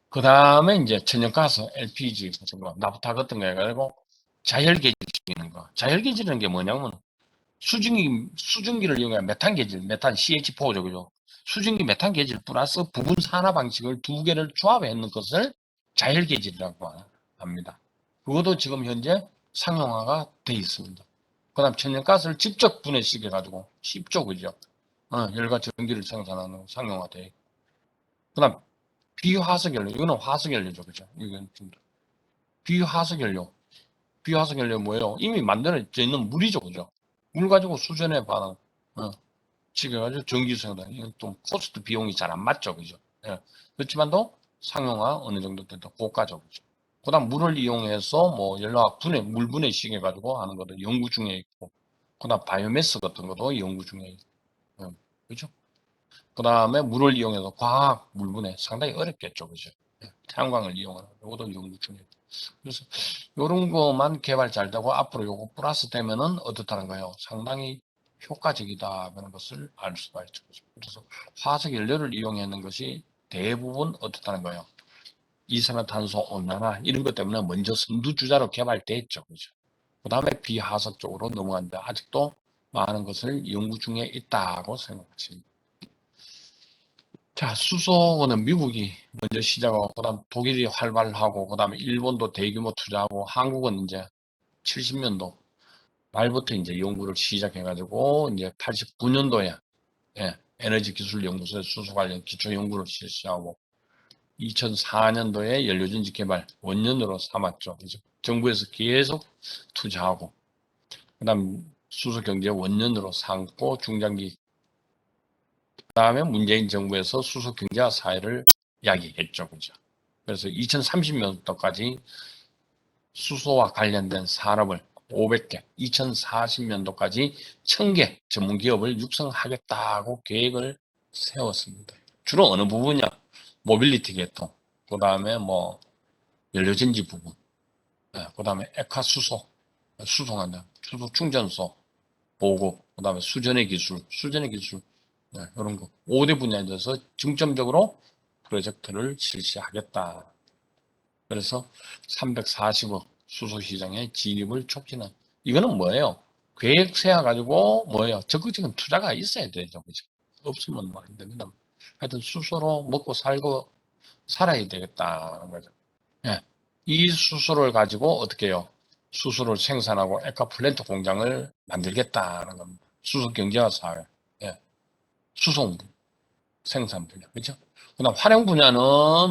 그 다음에 이제 천연가스, LPG 같은 거, 나프타 같은 거 해가지고 자열계질 시키는 거. 자열계질이라는 게 뭐냐면 수증기를 이용해 메탄 계질, 메탄 CH4죠, 그죠? 수증기 메탄 계질 플러스 부분 산화 방식을 두 개를 조합했는 것을 자열 계질이라고 합니다. 그것도 지금 현재 상용화가 돼 있습니다. 그 다음 천연가스를 직접 분해시켜 가지고 쉽죠, 그죠? 열과 전기를 생산하는 상용화돼 있고. 그 다음 비화석연료, 이거는 화석연료죠, 그죠? 이건 좀 비화석연료. 비화석연료 뭐예요? 이미 만들어져 있는 물이죠, 그죠? 물 가지고 수전에 반응. 지켜가지고 전기 생산. 이건 좀 코스트 비용이 잘 안 맞죠, 그죠? 예. 그렇지만도 상용화 어느 정도 된다. 고가죠, 그죠? 그다음 물을 이용해서 뭐 연료학 분해, 물 분해식 해가지고 하는 것도 연구 중에 있고, 그다음 바이오매스 같은 것도 연구 중에 있고, 그죠? 그다음에 물을 이용해서 과학 물 분해 상당히 어렵겠죠, 그죠? 예. 태양광을 이용하는 것도 연구 중에 있고. 그래서 이런 거만 개발 잘 되고 앞으로 요거 플러스 되면은 어떻다는 거예요? 상당히 효과적이다 그런 것을 알 수가 있죠. 그래서 화석 연료를 이용하는 것이 대부분 어떻다는 거예요? 이산화탄소 온난화 이런 것 때문에 먼저 선두주자로 개발됐죠. 그죠? 그 다음에 비화석 쪽으로 넘어갔는데 아직도 많은 것을 연구 중에 있다고 생각하십니다. 자, 수소는 미국이 먼저 시작하고, 그 다음 독일이 활발하고, 그 다음에 일본도 대규모 투자하고, 한국은 이제 70년도 말부터 이제 연구를 시작해가지고, 이제 89년도에, 에너지 기술 연구소에 수소 관련 기초 연구를 실시하고, 2004년도에 연료전지 개발 원년으로 삼았죠. 그죠? 정부에서 계속 투자하고, 그 다음 수소 경제 원년으로 삼고, 중장기 그다음에 문재인 정부에서 수소 경제화 사회를 이야기했죠. 그죠? 그래서 2030년도까지 수소와 관련된 산업을 500개, 2040년도까지 1000개 전문 기업을 육성하겠다고 계획을 세웠습니다. 주로 어느 부분이야? 모빌리티 계통, 그다음에 뭐 연료전지 부분, 그다음에 액화 수소, 수송한다, 수소 충전소, 보급, 그다음에 수전의 기술, 이런 거 5대 분야에 대해서 중점적으로 프로젝트를 실시하겠다. 그래서 340억 수소 시장의 진입을 촉진한. 이거는 뭐예요? 계획 세워가지고 뭐예요? 적극적인 투자가 있어야 되죠, 그죠? 없으면 뭐 안 됩니다. 하여튼 수소로 먹고 살고 살아야 되겠다는 거죠. 예. 이 수소를 가지고 어떻게 해요? 수소를 생산하고 에코플랜트 공장을 만들겠다는 겁니다. 수소 경제화 사회. 예. 수소 생산 분야. 그죠? 그다음 활용 분야는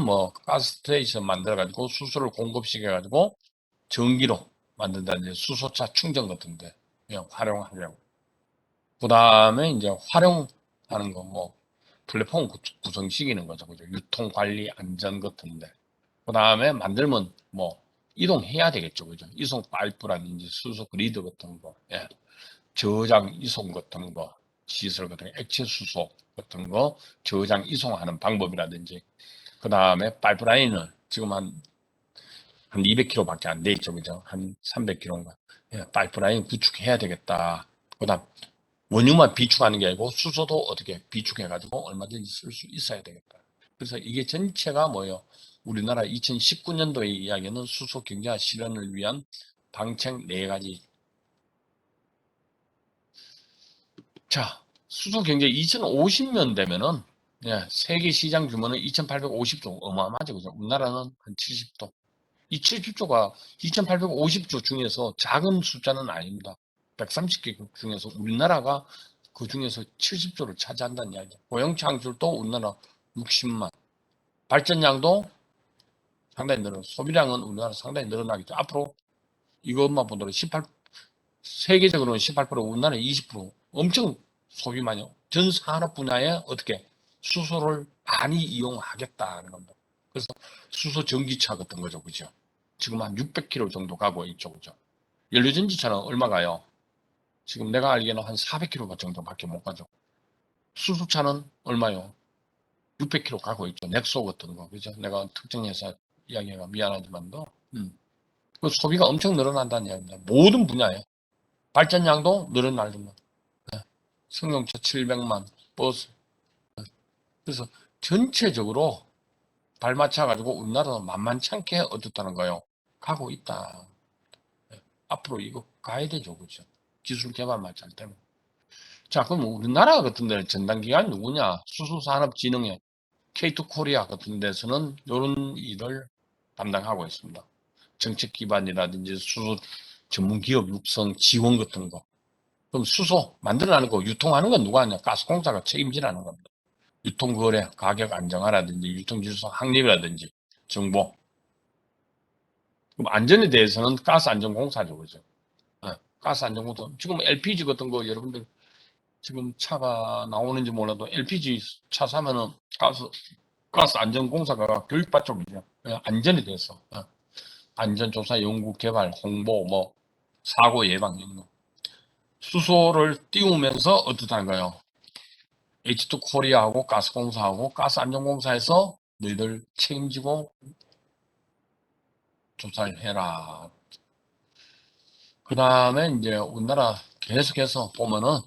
뭐 가스스테이션 만들어 가지고 수소를 공급시켜 가지고 전기로 만든다. 이제 수소차 충전 같은데 그냥 활용하려고. 그다음에 이제 활용하는 거 뭐 플랫폼 구성시키는 거죠. 그죠? 유통 관리 안전 같은데. 그다음에 만들면 뭐 이동해야 되겠죠. 그죠? 이송 파이프라든지 수소 그리드 같은 거. 예. 저장 이송 같은 거, 시설 같은 거, 액체 수소 같은 거 저장 이송하는 방법이라든지, 그 다음에 파이프라인을 지금 한 200km밖에 안 돼 있죠, 그죠? 한 300km인가. 예, 파이프라인 구축해야 되겠다. 그 다음 원유만 비축하는 게 아니고 수소도 어떻게 비축해가지고 얼마든지 쓸 수 있어야 되겠다. 그래서 이게 전체가 뭐예요? 우리나라 2019년도의 이야기는 수소 경제화 실현을 위한 방책 4가지. 자, 수소 경제 2050년 되면은 세계 시장 규모는 2,850조 어마어마하죠. 그죠? 우리나라는 한 70조. 이 70조가 2,850조 중에서 작은 숫자는 아닙니다. 130개국 중에서 우리나라가 그 중에서 70조를 차지한다는 이야기죠. 고용 창출도 우리나라 60만. 발전량도 상당히 소비량은 우리나라 상당히 늘어나겠죠. 앞으로 이것만 보더라도 18, 세계적으로는 18%, 우리나라 20% 엄청 소비 많이, 전 산업 분야에 어떻게 수소를 많이 이용하겠다는 겁니다. 그래서 수소 전기차 같은 거죠, 그죠? 지금 한 600km 정도 가고 있죠, 그죠? 연료전지차는 얼마 가요? 지금 내가 알기에는 한 400km 정도밖에 못 가죠. 수소차는 얼마요? 600km 가고 있죠. 넥소 같은 거, 그죠? 내가 특정 회사 이야기가 미안하지만도, 그 소비가 엄청 늘어난다는 이야기입니다. 모든 분야에. 발전량도 늘어날 겁니다. 승용차 700만, 버스. 그래서 전체적으로 발맞춰가지고 우리나라는 만만치 않게 어떻다는 거요. 가고 있다. 앞으로 이거 가야 되죠. 그죠? 기술 개발만 잘 되면. 자, 그럼 우리나라 같은 데는 전담기관이 누구냐? 수소산업진흥회, K2 코리아 같은 데서는 이런 일을 담당하고 있습니다. 정책 기반이라든지 수소 전문 기업 육성 지원 같은 거. 그럼 수소 만들어내는 거, 유통하는 건 누가 하냐? 가스공사가 책임지라는 겁니다. 유통거래, 가격 안정화라든지 유통질서 확립이라든지 정보. 그럼 안전에 대해서는 가스안전공사죠, 그죠? 예, 가스안전공사. 지금 LPG 같은 거 여러분들 지금 차가 나오는지 몰라도 LPG 차 사면은 가스안전공사가 교육받죠, 그죠? 예, 안전에 대해서. 예, 안전조사, 연구, 개발, 홍보, 뭐, 사고 예방 이런 거. 수소를 띄우면서 어떻다는가요? H2 코리아하고 가스공사하고 가스안전공사에서 너희들 책임지고 조사를 해라. 그 다음에 이제 우리나라 계속해서 보면은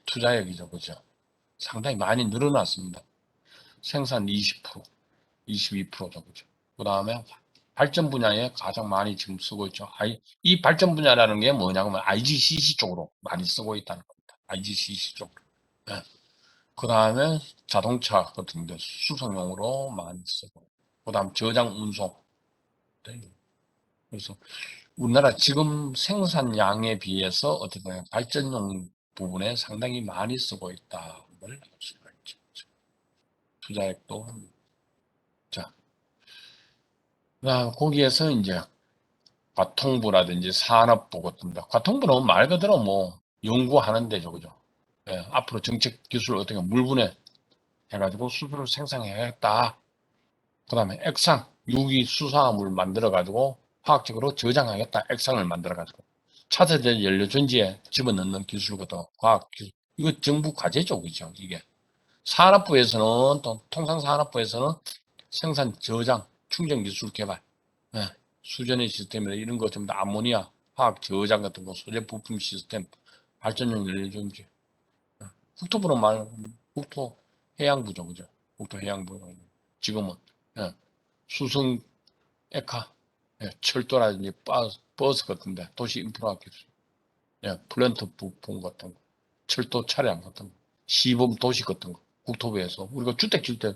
투자액이죠, 그죠? 상당히 많이 늘어났습니다. 생산 20%, 22%죠, 그죠? 그 다음에 발전 분야에 가장 많이 지금 쓰고 있죠. 이 발전 분야라는 게 뭐냐면 IGCC 쪽으로 많이 쓰고 있다는 겁니다. IGCC 쪽으로. 예. 그 다음에 자동차 같은 데 수송용으로 많이 쓰고. 그 다음 저장 운송. 네. 그래서 우리나라 지금 생산량에 비해서 어떻게 보면 발전용 부분에 상당히 많이 쓰고 있다를 알 수가 있죠. 투자액도. 자, 그다음 거기에서 이제 과통부라든지 산업부 같은 데. 과통부는 말 그대로 뭐 연구하는 데죠, 그죠? 예, 앞으로 정책 기술을 어떻게 물분해 해가지고 수소를 생산해야겠다. 그 다음에 액상, 유기 수산물 만들어가지고 화학적으로 저장하겠다. 액상을 만들어가지고. 차세대 연료 전지에 집어넣는 기술거든. 과학 기술. 이거 정부 과제죠, 그죠? 이게. 산업부에서는, 또 통상산업부에서는 생산 저장, 충전 기술 개발, 예, 수전의 시스템이나 이런 거 전부 다 아모니아, 화학 저장 같은 거, 소재 부품 시스템, 발전용 연료 전지. 예. 국토부는 국토해양부죠, 그죠? 국토해양부. 지금은. 예. 수성 에카, 예, 철도라든지 버스 같은데, 도시 인프라 기술, 예, 플랜트 부품 같은 거, 철도 차량 같은 거, 시범 도시 같은 거, 국토부에서. 우리가 주택 질 때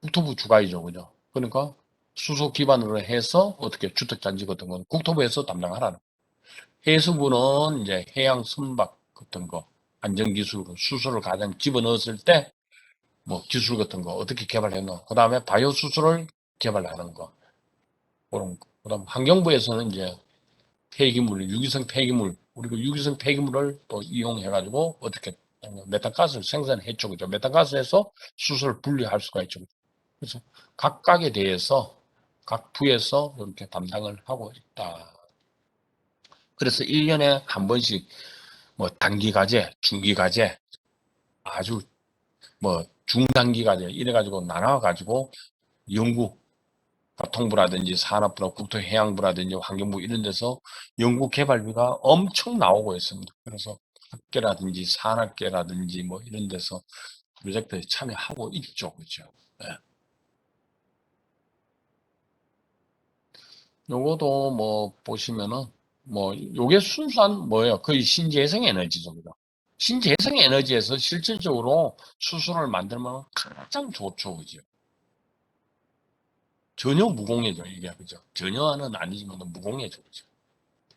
국토부 주관이죠, 그죠? 그러니까 수소 기반으로 해서 어떻게 주택단지 같은 건 국토부에서 담당하라는. 해수부는 이제 해양 선박 같은 거, 안전기술로 수소를 가장 집어넣었을 때, 뭐 기술 같은 거 어떻게 개발했노? 그 다음에 바이오 수소를 개발하는 거. 그런 거. 그다음 환경부에서는 이제 폐기물, 유기성 폐기물, 그리고 유기성 폐기물을 또 이용해가지고 어떻게 메탄가스를 생산했죠, 그죠? 메탄가스에서 수소를 분리할 수가 있죠. 그래서 각각에 대해서 각 부에서 이렇게 담당을 하고 있다. 그래서 1년에 한 번씩 뭐 단기 과제, 중기 과제, 아주 뭐 중단기 과제 이래가지고 나눠가지고 연구 교통부라든지 산업부나 국토해양부라든지 환경부 이런 데서 연구개발비가 엄청 나오고 있습니다. 그래서 학계라든지 산학계라든지 뭐 이런 데서 프로젝트에 참여하고 있죠. 그죠? 네. 요것도 뭐 보시면은 뭐 요게 순수한 뭐예요? 거의 신재생 에너지죠. 그죠? 신재생 에너지에서 실질적으로 수소를 만들면 가장 좋죠. 그죠? 전혀 무공해죠. 이게 그죠? 전혀는 아니지만 무공해죠. 그죠?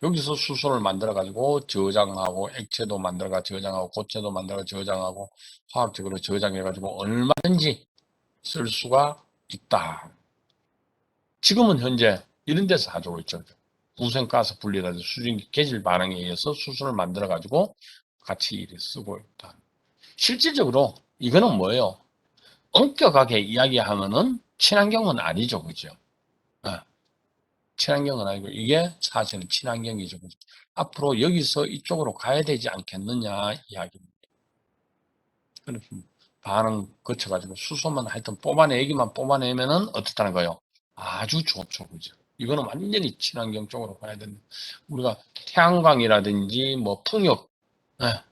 여기서 수소를 만들어 가지고 저장하고 액체도 만들어가 저장하고 고체도 만들어 저장하고 화학적으로 저장해 가지고 얼마든지 쓸 수가 있다. 지금은 현재 이런 데서 가지고 있죠. 우선가스 분리라든지 수증기 계질 반응에 의해서 수소를 만들어 가지고 같이 이렇게 쓰고 있다. 실질적으로 이거는 뭐예요? 엄격하게 이야기하면은 친환경은 아니죠. 그죠? 예. 친환경은 아니고 이게 사실은 친환경이죠. 앞으로 여기서 이쪽으로 가야 되지 않겠느냐 이야기입니다. 그렇게 반응 거쳐가지고 수소만 하여튼 뽑아내기만 뽑아내면은 어떻다는 거예요? 아주 좋죠. 그죠? 이거는 완전히 친환경 쪽으로 가야 된다. 우리가 태양광이라든지 뭐 풍력, 예,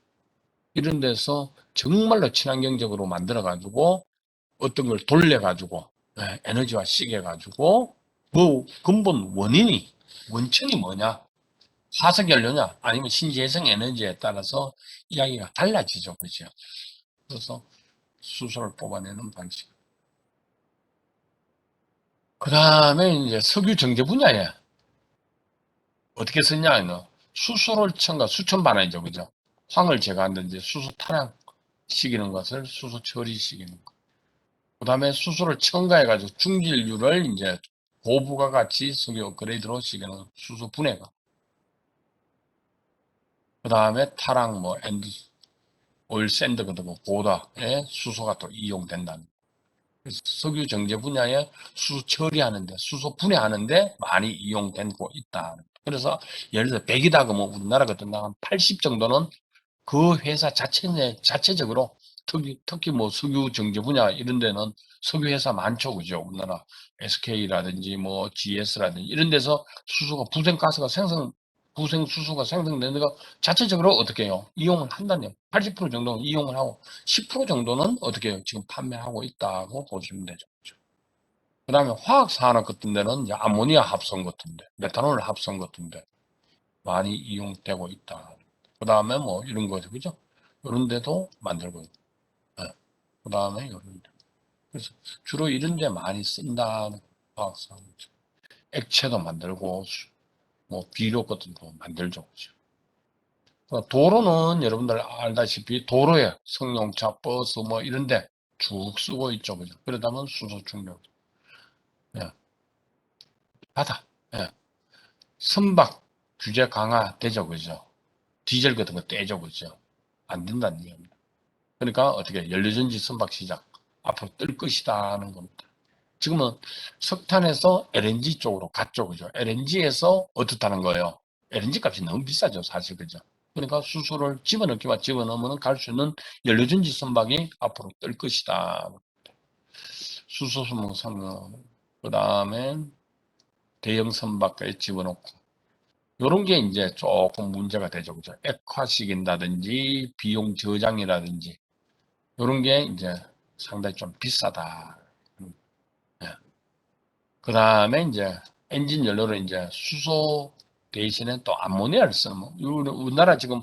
이런 데서 정말로 친환경적으로 만들어가지고 어떤 걸 돌려가지고 예, 에너지화 시켜가지고 그 근본 원천이 뭐냐? 화석 연료냐 아니면 신재생 에너지에 따라서 이야기가 달라지죠. 그죠? 그래서 수소를 뽑아내는 방식. 그 다음에 이제 석유 정제 분야에 어떻게 쓰냐면 수소를 첨가 수천 반환이죠. 그죠? 황을 제거한다든지 수소 탄압시키는 것을 수소 처리시키는 것. 그 다음에 수소를 첨가해가지고 중질유를 이제 고부가가치 석유 업그레이드로 시키는 수소 분해가. 그 다음에 타랑 뭐 엔드 오일 샌드 같은 거 고다에 수소가 또 이용된다는. 그래서 석유 정제 분야에 수소 처리하는데 수소 분해하는데 많이 이용되고 있다. 그래서 예를 들어 100이다 그러면 우리나라 같은 경우는 80 정도는 그 회사 자체적으로 특히 뭐 석유 정제 분야 이런 데는 석유 회사 많죠. 그죠? 우리나라 SK라든지 뭐 GS라든지 이런 데서 수소가 부생 수소가 생성되는 거 자체적으로 어떻게 해요? 이용을 한다네요. 80% 정도는 이용을 하고 10% 정도는 어떻게 해요? 지금 판매하고 있다고 보시면 되죠. 그 다음에 화학 산업 같은 데는 이제 아모니아 합성 같은데, 메탄올 합성 같은데 많이 이용되고 있다. 그 다음에 뭐 이런 거죠. 그죠? 이런 데도 만들고 있고. 네. 그 다음에 이런 데. 그래서 주로 이런 데 많이 쓴다는 화학산. 액체도 만들고, 뭐 비료 같은 거 만들죠. 그죠? 도로는 여러분들 알다시피 도로에 승용차, 버스 뭐 이런 데 쭉 쓰고 있죠. 그죠? 그러다 보면 수소 충격. 예. 바다. 예. 선박 규제 강화되죠. 그죠? 디젤 같은 거 떼죠. 그죠? 안 된다는 얘기입니다. 그러니까 어떻게 연료전지 선박 시장 앞으로 뜰 것이다는 겁니다. 지금은 석탄에서 LNG 쪽으로 갔죠. 그죠? LNG에서 어떻다는 거예요? LNG 값이 너무 비싸죠. 사실. 그죠? 그러니까 수소를 집어넣기만 집어넣으면 갈 수 있는 연료전지 선박이 앞으로 뜰 것이다. 수소수목 상용, 그 다음에 대형 선박까지 집어넣고, 요런 게 이제 조금 문제가 되죠. 그죠? 액화시킨다든지, 비용 저장이라든지, 요런 게 이제 상당히 좀 비싸다. 예. 그 다음에 이제 엔진 연료를 이제 수소 대신에 또 암모니아를 쓰는 뭐, 우리나라 지금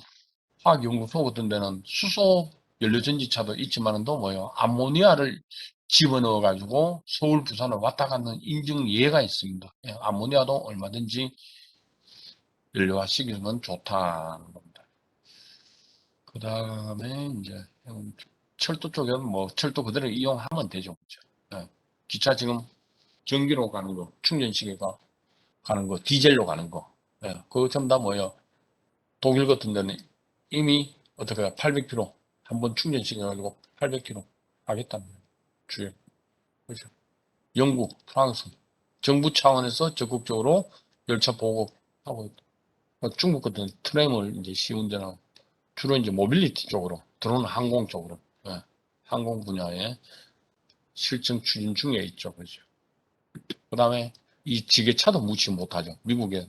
화학연구소 같은 데는 수소 연료전지차도 있지만은 또 뭐예요? 암모니아를 집어넣어 가지고 서울, 부산을 왔다 갔는 인증 예가 있습니다. 예, 암모니아도 얼마든지 연료화 시키면 좋다는 겁니다. 그 다음에 이제 철도 쪽에는 뭐 철도 그대로 이용하면 되죠. 그죠? 예, 기차 지금 전기로 가는 거, 충전시계가 가는 거, 디젤로 가는 거. 예, 그거 전부 다 뭐예요? 독일 같은 데는 이미 어떻게 800km 한 번 충전시켜가지고 800km 하겠다는 거예요. 주행. 그죠? 영국, 프랑스. 정부 차원에서 적극적으로 열차 보급하고 있다. 중국 같은 트램을 이제 씌운 데는 주로 이제 모빌리티 쪽으로, 드론 항공 쪽으로, 예, 항공 분야에 실증 추진 중에 있죠. 그죠? 그 다음에 이 지게차도 무시 못하죠. 미국에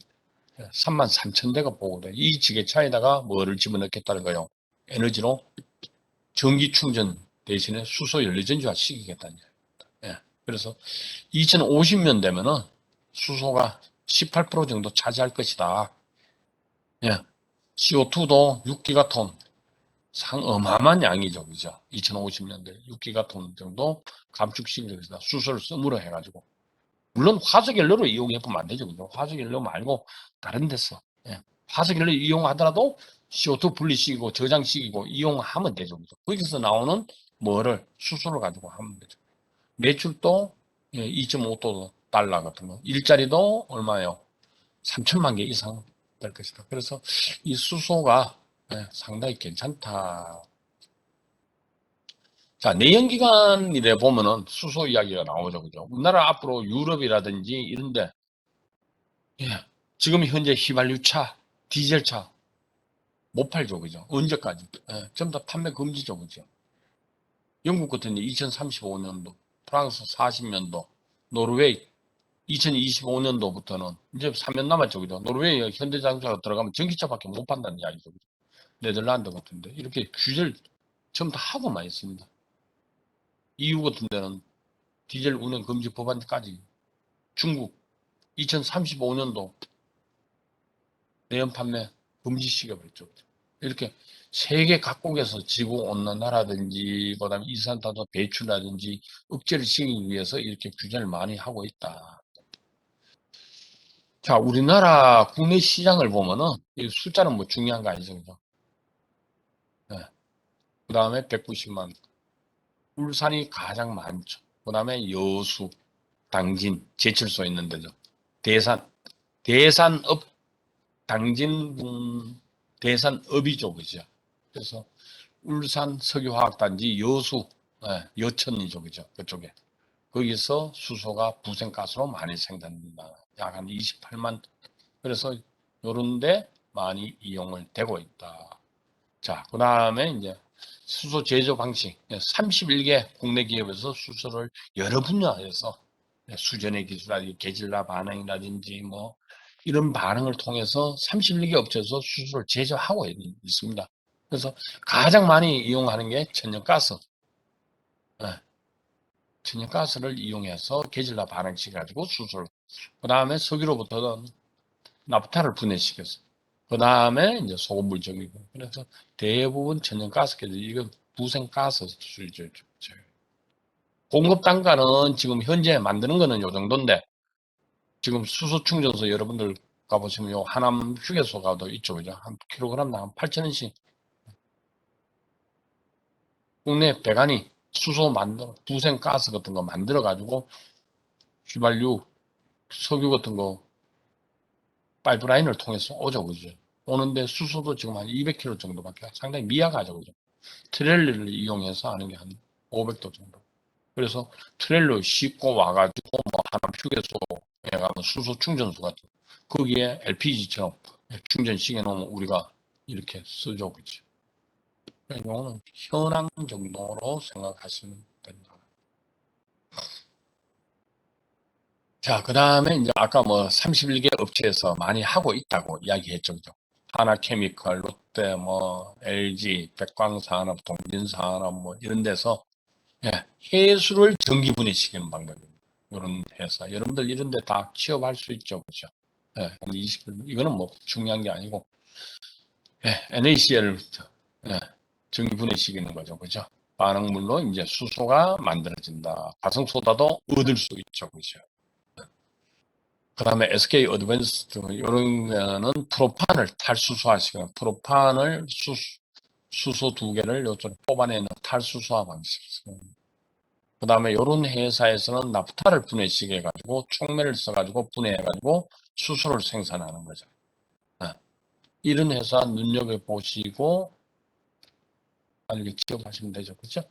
33,000대가 보고돼. 이 지게차에다가 뭐를 집어넣겠다는 거예요. 에너지로 전기 충전 대신에 수소 연료전지화 시키겠다는 거예요. 예. 그래서 2050년 되면은 수소가 18% 정도 차지할 것이다. 예. CO2도 6기가톤 어마어마한 양이죠. 그죠? 2050년대 6기가톤 정도 감축시킬 것이다. 수소를 씀으로 해가지고. 물론 화석연료로 이용해보면 안 되죠. 그죠? 화석연료 말고 다른 데서. 예. 화석연료 이용하더라도 CO2 분리시키고 저장시키고 이용하면 되죠. 그죠? 거기서 나오는 뭐를 수소를 가지고 하면 되죠. 매출도 2.5도 달러 같은 거. 일자리도 얼마예요? 3천만 개 이상 될 것이다. 그래서 이 수소가 상당히 괜찮다. 자, 내연기관이래 보면은 수소 이야기가 나오죠. 그죠? 우리나라 앞으로 유럽이라든지 이런데, 예, 지금 현재 휘발유차, 디젤차 못 팔죠. 그죠? 언제까지? 예, 전부 다 판매 금지죠. 그죠? 영국 같은 데 2035년도, 프랑스 40년도, 노르웨이 2025년도부터는 이제 3년 남았죠. 그죠? 노르웨이 현대자동차가 들어가면 전기차밖에 못 판다는 이야기죠. 그죠? 네덜란드 같은데 이렇게 규제를 전부 다 하고만 있습니다. EU 같은 데는 디젤 운행 금지 법안까지 중국 2035년도 내연 판매 금지시켜버렸죠. 이렇게 세계 각국에서 지구 온난화라든지 그다음에 이산화탄소 배출이라든지 억제를 시키기 위해서 이렇게 규제를 많이 하고 있다. 자, 우리나라 국내 시장을 보면은 이 숫자는 뭐 중요한 거 아니죠, 그죠? 네. 그 다음에 190만. 울산이 가장 많죠. 그 다음에 여수, 당진, 제철소 있는 데죠. 대산, 대산업, 당진, 대산업이죠, 그죠? 그래서 울산 석유화학단지 여수, 여천이죠, 그죠? 그쪽에. 거기서 수소가 부생가스로 많이 생산된다. 약 한 28만. 그래서 요런데 많이 이용을 되고 있다. 자, 그 다음에 이제 수소 제조 방식. 31개 국내 기업에서 수소를 여러 분야에서 수전의 기술이라든지 계질라 반응이라든지 뭐 이런 반응을 통해서 31개 업체에서 수소를 제조하고 있습니다. 그래서 가장 많이 이용하는 게 천연가스. 네, 천연가스를 이용해서 계질라 반응시켜가지고 수소를. 그 다음에 석유로부터는 나프타를 분해시켰어요. 그 다음에 이제 소금물적이고. 그래서 대부분 천연가스계들, 이건 부생가스 수준이죠. 공급 단가는 지금 현재 만드는 거는 요 정도인데, 지금 수소 충전소 여러분들 가보시면 요 하남 휴게소가도 있죠. 그죠? 한 킬로그램당 한 8,000원씩. 국내 배관이 수소 부생가스 같은 거 만들어가지고, 휘발유, 석유 같은 거 파이프라인을 통해서 오죠. 그죠? 오는데 수소도 지금 한 200km 정도밖에 상당히 미약하죠. 그죠? 트레일러를 이용해서 하는 게 한 500도 정도. 그래서 트레일러 싣고 와가지고 뭐 하남 휴게소에 가면 수소 충전소 같은 거기에 LPG처럼 충전시켜 놓으면 우리가 이렇게 쓰죠. 그죠? 이거는 현황 정도로 생각하시면 된다. 자, 그 다음에 이제 아까 뭐 31개 업체에서 많이 하고 있다고 이야기했죠. 그죠? 하나케미컬, 롯데, 뭐 LG, 백광산업, 동진산업 뭐 이런 데서 해수를 전기 분해시키는 방법입니다. 이런 회사. 여러분들 이런 데 다 취업할 수 있죠. 그죠? 한 20, 이거는 뭐 중요한 게 아니고, NaCl, 전기 분해시키는 거죠. 그죠? 반응물로 이제 수소가 만들어진다. 가성소다도 얻을 수 있죠. 그죠? 그 다음에 SK 어드밴스드, 이런 거는 프로판을 탈수소화시키는, 프로판을 수소 두 개를 요쪽으로 뽑아내는 탈수소화 방식. 그 다음에 이런 회사에서는 나프타를 분해시켜가지고 촉매를 써가지고 분해해가지고 수소를 생산하는 거죠. 이런 회사 눈여겨보시고 만약에 취업하시면 되죠. 그죠?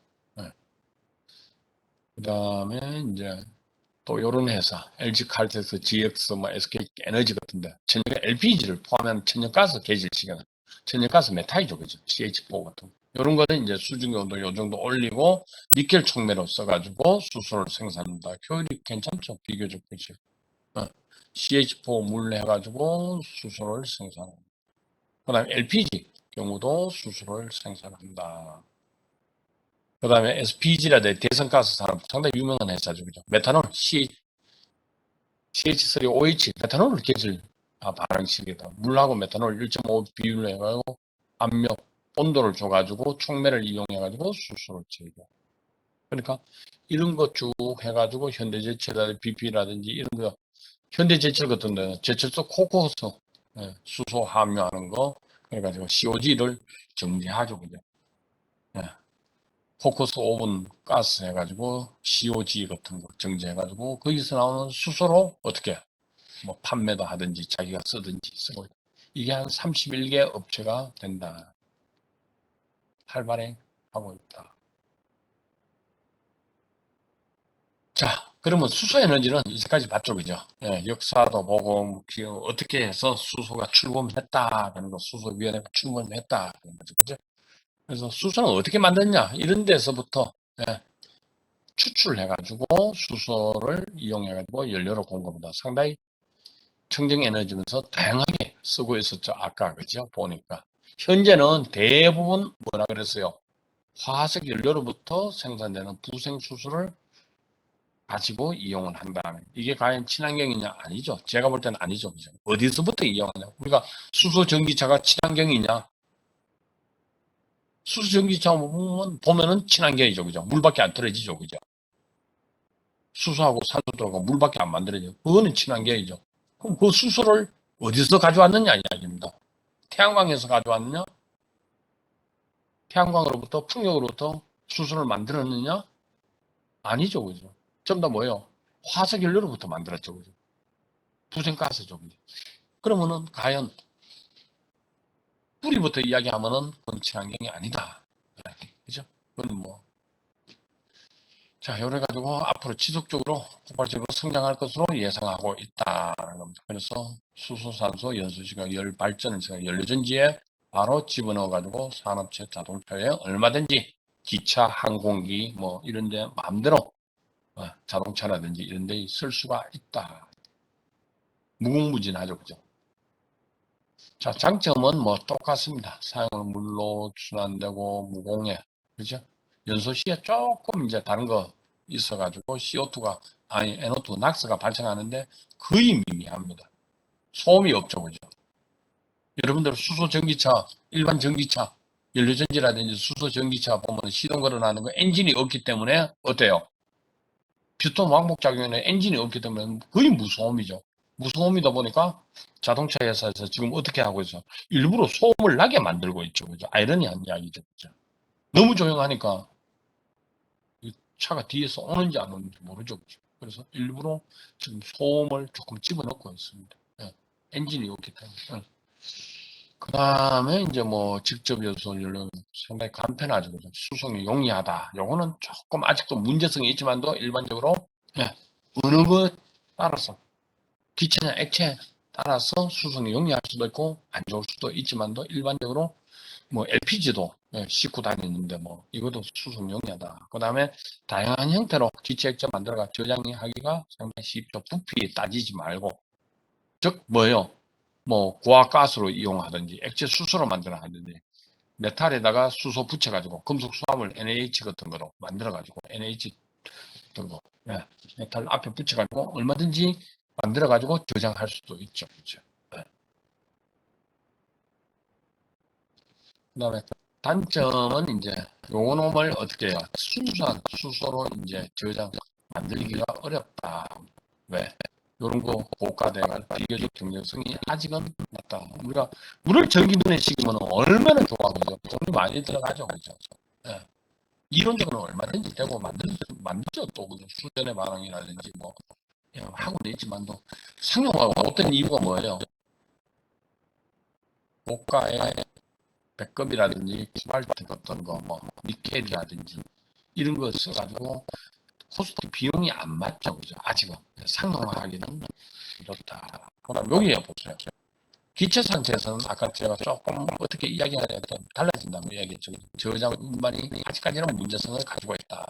그 다음에 이제 또 이런 회사, LG칼텍스, GX, 뭐 SK 에너지 같은데 LPG를 포함한 천연가스 계실시켜는 천연가스 메타이죠. 그죠? CH4 같은 거. 이런 거는 이제 수증기온도 요 정도 올리고 니켈 촉매로 써가지고 수소를 생산한다. 효율이 괜찮죠? 비교적. 그죠? CH4 물 해가지고 수소를 생산한다. 그 다음에 LPG 경우도 수소를 생산한다. 그 다음에 SPG라든 대성가스 산업 상당히 유명한 회사죠. 그죠? 메탄올, CH3OH, 메탄올을 겟을 반응시키다. 물하고 메탄올 1.5 비율로 해가지고 압력, 온도를 줘가지고 촉매를 이용해가지고 수소를 제거. 그러니까 이런 거 쭉 해가지고 현대제철이라든지 BP라든지 이런 거 현대제철 같은 데는 제철소 코코스 수소 함유하는 거 그래가지고 COG를 정제하죠. 그죠? 예. 코코스 오븐 가스 해가지고 COG 같은 거 정제해가지고 거기서 나오는 수소로 어떻게 뭐 판매도 하든지 자기가 쓰든지 쓰고 있다. 이게 한 31개 업체가 된다. 활발히 하고 있다. 자, 그러면 수소 에너지는 이제까지 봤죠, 그죠? 역사도 보고 어떻게 해서 수소가 출범했다, 그런 거 수소위원회가 출범했다, 그런 거죠, 그죠? 그래서 수소는 어떻게 만드냐 이런 데서부터 추출해가지고 수소를 이용해가지고 연료로 공급한다. 상당히 청정에너지면서 다양하게 쓰고 있었죠. 아까 그죠? 보니까 현재는 대부분 뭐라 그랬어요? 화석 연료로부터 생산되는 부생수소를 가지고 이용을 한다면 이게 과연 친환경이냐? 아니죠. 제가 볼 때는 아니죠. 그죠? 어디서부터 이용하냐? 우리가 수소 전기차가 친환경이냐? 수소 전기차 보면은 친환경이죠. 그죠? 물밖에 안 떨어지죠. 그죠? 수소하고 산소 들어가고 물밖에 안 만들어져요. 그거는 친환경이죠. 그럼 그 수소를 어디서 가져왔느냐 이야기입니다. 태양광에서 가져왔느냐? 태양광으로부터 풍력으로부터 수소를 만들었느냐? 아니죠. 그죠? 전부 다 뭐예요? 화석연료로부터 만들었죠. 그죠? 부생가스죠. 그죠? 그러면은 과연 뿌리부터 이야기하면은 그건 친환경이 아니다. 그죠? 그건 뭐. 자, 요래 가지고 앞으로 지속적으로 폭발적으로 성장할 것으로 예상하고 있다는 겁니다. 그래서 수소산소 연소시가 열 발전을 제가 연료전지에 바로 집어넣어 가지고 산업체 자동차에 얼마든지 기차, 항공기 뭐 이런 데 마음대로 자동차라든지 이런 데 쓸 수가 있다. 무궁무진하죠. 그죠? 자, 장점은 뭐 똑같습니다. 사용을 물로 순환되고 무공해. 그죠? 연소 시에 조금 이제 다른 거 있어가지고 CO2가, 아니, NO2, 낙스가 발생하는데 거의 미미합니다. 소음이 없죠. 그죠? 여러분들 수소 전기차, 일반 전기차, 연료전지라든지 수소 전기차 보면 시동 걸어나는 거 엔진이 없기 때문에 어때요? 피톤 왕복작용에 엔진이 없기 때문에 거의 무소음이죠. 무소음이다 보니까 자동차 회사에서 지금 어떻게 하고 있어? 일부러 소음을 나게 만들고 있죠. 그죠? 아이러니한 이야기죠. 그죠? 너무 조용하니까 이 차가 뒤에서 오는지 안 오는지 모르죠. 그죠? 그래서 일부러 지금 소음을 조금 집어넣고 있습니다. 예. 엔진이 없기 때문에. 그 다음에 이제 뭐 직접 연소율은 상당히 간편하죠. 그죠? 수송이 용이하다. 요거는 조금 아직도 문제성이 있지만도 일반적으로 예. 어느 것 따라서 기체나 액체에 따라서 수송이 용이할 수도 있고 안 좋을 수도 있지만도 일반적으로 뭐 LPG도 싣고 다니는데 뭐 이것도 수송 용이하다. 그 다음에 다양한 형태로 기체 액체 만들어가 저장하기가 상당히 쉽죠. 부피 따지지 말고 즉 뭐예요? 뭐 고압가스로 이용하든지 액체 수소로 만들어 하든지 메탈에다가 수소 붙여가지고 금속 수화물 NaH 같은 거로 만들어가지고 NaH 같은 거 메탈 앞에 붙여가지고 얼마든지 만들어가지고 저장할 수도 있죠. 그렇죠? 네. 그다음에 단점은 이제 요놈을 어떻게 해요? 순수한 수소로 이제 저장 만들기가 어렵다. 왜? 이런 거 고가대가 비교적 경쟁성이 아직은 낮다. 우리가 물을 전기분해 시키면 얼마나 좋아 그죠? 돈이 많이 들어가죠, 그죠? 예. 이론적으로 얼마든지 되고 만들죠 또 그죠? 수전의 반응이라든지 뭐 하고는 있지만도 상용화가 어떤 이유가 뭐예요? 고가의 백급이라든지 코발트 같은 거, 뭐 니켈이라든지 이런 거 써가지고 코스트 비용이 안 맞죠, 그죠? 아직은 상용화하기는 이렇다. 그럼 여기에 보세요. 기체 상태에서는 아까 제가 조금 어떻게 이야기하냐 했던 달라진다고 이야기했죠. 저장 운반이 아직까지는 문제성을 가지고 있다.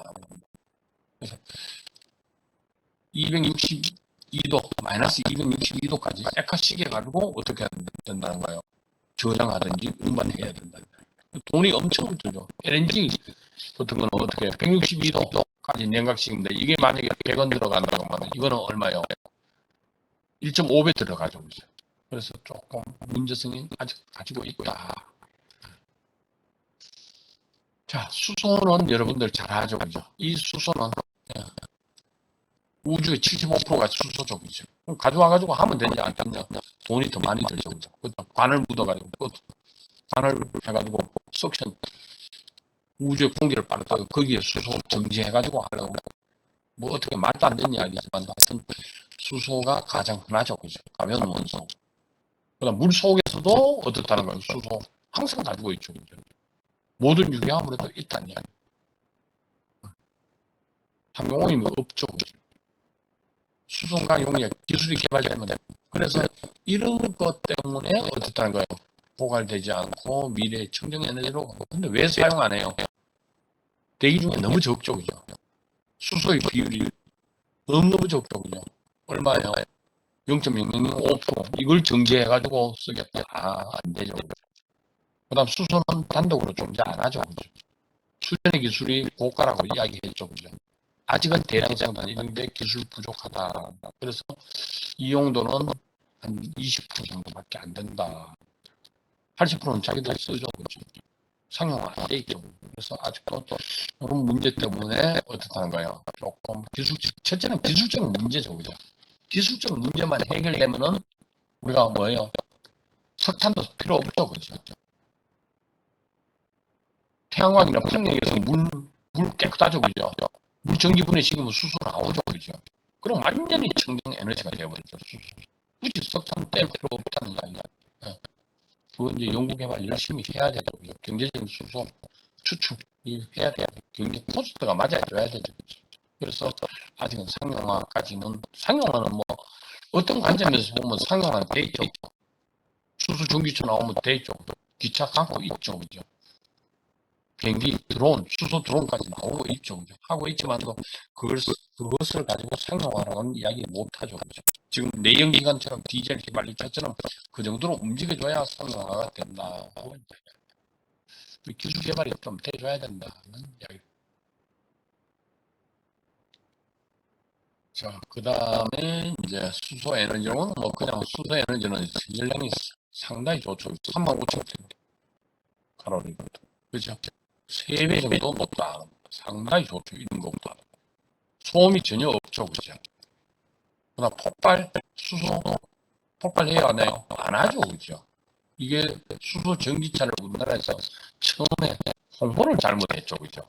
그래서 262도, 마이너스 262도까지 액화시켜 가지고 어떻게 된다는 거예요? 저장하든지 운반해야 된다. 돈이 엄청 들죠. LNG 같은 거는 어떻게 162도까지 냉각시키는데 이게 만약에 100원 들어간다고 하면 이거는 얼마예요? 1.5배 들어가죠. 그래서 조금 문제성이 아직 가지고 있다. 자, 수소는 여러분들 잘 아죠. 그죠? 이 수소는 우주의 75%가 수소죠. 그죠? 가져와가지고 하면 되지 않겠냐? 돈이 더 많이 들죠. 그죠? 관을 묻어가지고, 관을 해가지고, 석션, 우주의 공기를 빨았다가 거기에 수소 정지해가지고 하려고. 뭐 어떻게 말도 안 되는 이야기지만, 하여튼 수소가 가장 흔하죠. 그죠? 가벼운 원소. 그다음 물 속에서도 어떻다는 거예요. 수소 항상 가지고 있죠. 그죠? 모든 유기 아무래도 있다는 이야기. 항공오염이 없죠. 그죠? 수소가 용이에 기술이 개발되면 돼요. 그래서 이런 것 때문에 어떻다는 거예요. 포괄되지 않고 미래의 청정에너지로. 근데 왜 사용 안 해요? 대기 중에 너무 적죠. 그죠? 수소의 비율이 너무 적죠. 그죠? 얼마예요? 0.0005%. 이걸 정제해가지고 쓰겠다. 안 되죠. 그 다음 수소는 단독으로 존재 안 하죠. 그죠? 수전의 기술이 고가라고 이야기했죠. 그죠? 아직은 대량 생산 이런데 기술 부족하다. 그래서 이용도는 한 20% 정도밖에 안 된다. 80%는 자기들 쓰죠. 그렇죠? 상용 안 돼 있죠. 그래서 아직도 그런 문제 때문에 어떻다는 거예요. 조금 첫째는 기술적 문제죠. 그죠? 기술적 문제만 해결되면은 우리가 뭐예요? 석탄도 필요 없죠. 그죠? 태양광이나 풍력에서 물 깨끗하죠. 그죠? 물 전기분해 시키면 수소 나오죠. 그죠? 그럼 완전히 청정 에너지가 되어버리죠. 수소. 굳이 석탄 뗄 필요 없다는 이야기야. 예. 그거 이제 연구개발 열심히 해야 되죠. 그죠? 경제적인 수소 추출이 해야 돼요. 경제 코스트가 맞아줘야 되죠. 그죠? 그래서 아직은 상용화까지는, 상용화는 뭐 어떤 관점에서 보면 상용화는 돼 있죠. 수소 전기차 나오면 돼 있죠. 기차 가고 있죠. 그죠? 비행기 드론, 수소 드론까지 나오고 있죠. 그죠? 하고 있지만도 그것을 가지고 상용화라는 이야기 못하죠. 그죠? 지금 내연기관처럼 디젤 휘발유차처럼 그 정도로 움직여줘야 상용화가 된다. 기술 개발이 좀 돼줘야 된다는 이야기. 자, 그 다음에 이제 수소 에너지는 뭐 그냥 수소 에너지는 전력량이 상당히 좋죠. 35,000 칼로리거든. 그죠? 3배 정도 높다. 상당히 좋죠. 이런 것보다. 소음이 전혀 없죠. 그죠? 그러나 수소 폭발해야 하나요? 안 하죠. 그죠? 이게 수소 전기차를 우리나라에서 처음에 홍보를 잘못했죠. 그죠?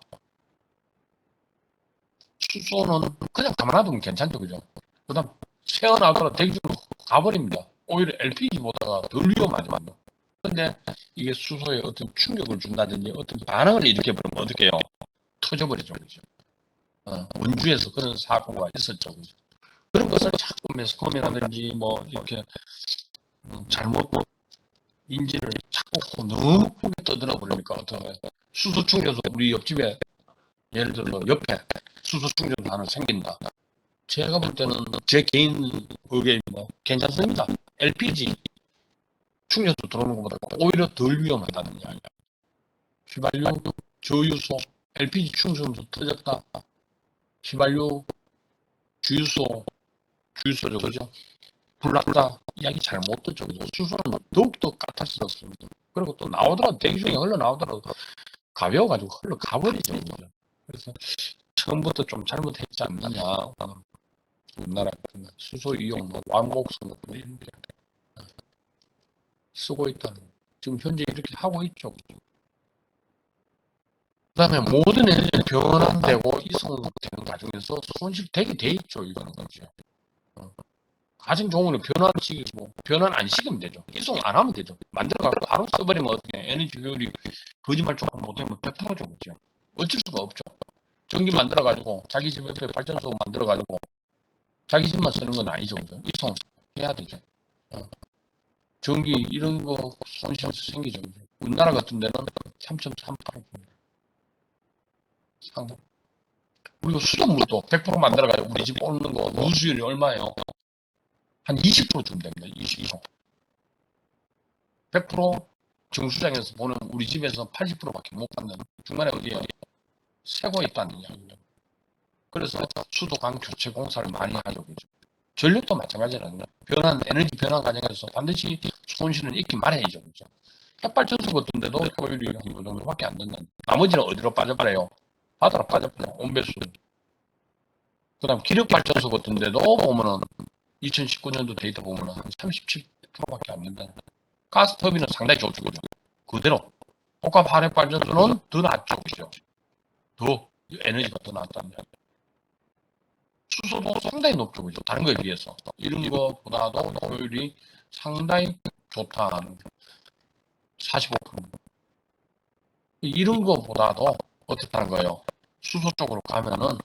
수소는 그냥 가만 놔두면 괜찮죠. 그죠? 그 다음, 새어나더라 대기중으로 가버립니다. 오히려 LPG보다가 덜 위험하지만요. 근데 이게 수소에 어떤 충격을 준다든지 어떤 반응을 일으켜버리면 어떻게 해요? 터져버리죠. 그죠? 원주에서 그런 사고가 있었죠. 그죠? 그런 것을 자꾸 매스컴이라든지 뭐 이렇게 잘못 인지를 자꾸 너무 크게 떠들어 버리니까 어떻게 수소 충전소 우리 옆집에 예를 들어 옆에 수소 충전소 하나 생긴다. 제가 볼 때는 제 개인 의견이 뭐 괜찮습니다. LPG 충전소 들어오는 것보다 오히려 덜 위험하다는 이야기야. 휘발유, 저유소, LPG 충전소 터졌다. 휘발유, 주유소죠, 그죠? 불났다. 이야기 잘 못 듣죠, 그죠? 수소는 더욱더 까탈스럽습니다. 그리고 또 나오더라도, 대기 중에 흘러나오더라도 가벼워가지고 흘러가버리죠, 그죠? 그래서 처음부터 좀 잘못했지 않느냐. 우리나라 수소 이용, 뭐, 왕복선 같은 이런 게 쓰고 있다는. 지금 현재 이렇게 하고 있죠. 그 다음에 모든 에너지 변환되고 이송되는 과정에서 손실되게 돼 있죠. 이거는 거죠. 가정 종으로 변환시키고 변환 안 시키면 되죠. 이송 안 하면 되죠. 만들어갖고 바로 써버리면 어떻게 에너지 효율이 거짓말 조금 못하면 100%죠. 그죠? 어쩔 수가 없죠. 전기 만들어가지고 자기 집 옆에 발전소 만들어가지고 자기 집만 쓰는 건 아니죠. 그죠? 이송 해야 되죠. 전기 이런 거 손실 생기죠. 우리나라 같은 데는 3.38%. 상당. 그리고 수돗물도 100% 만들어가지고 우리 집 오는 거 누수율이 얼마예요? 한 20%쯤 됩니다. 20%. 100% 정수장에서 보는 우리 집에서 80%밖에 못 받는 중간에 어디에 새고 있다는 이야기입니다. 그래서 수도관 교체 공사를 많이 하죠. 그죠? 전력도 마찬가지라는 에너지 변환 과정에서 반드시 손실은 있기 마련이죠. 그죠? 햇발전소 같은 데도 효율이 한 그 정도밖에 안 된다. 나머지는 어디로 빠져버려요? 바다로 빠져버려요. 온배수. 그 다음 기력발전소 같은 데도 보면은 2019년도 데이터 보면은 한 37%밖에 안 된다. 가스 터빈은 상당히 좋죠. 그죠? 그대로. 복합 화력 발전소는 더 낫죠. 그죠? 더 에너지가 더 낫다는 이야기. 수소도 상당히 높죠. 그죠? 다른 거에 비해서. 이런 것보다도 효율이 상당히 좋다는 45%. 이런 것보다도 어떻게 하는 거예요? 수소 쪽으로 가면은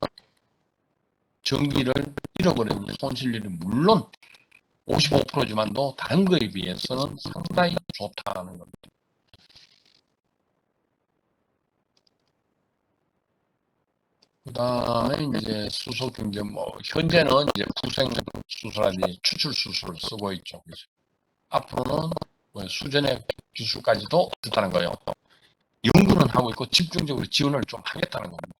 전기를 잃어버리는 손실률이 물론 55%지만도 다른 거에 비해서는 상당히 좋다는 겁니다. 그 다음에 이제 수소 경제 현재는 이제 부생 수소라든지 추출 수소를 쓰고 있죠. 그래서 앞으로는 수전의 기술까지도 좋다는 거예요. 연구는 하고 있고 집중적으로 지원을 좀 하겠다는 겁니다.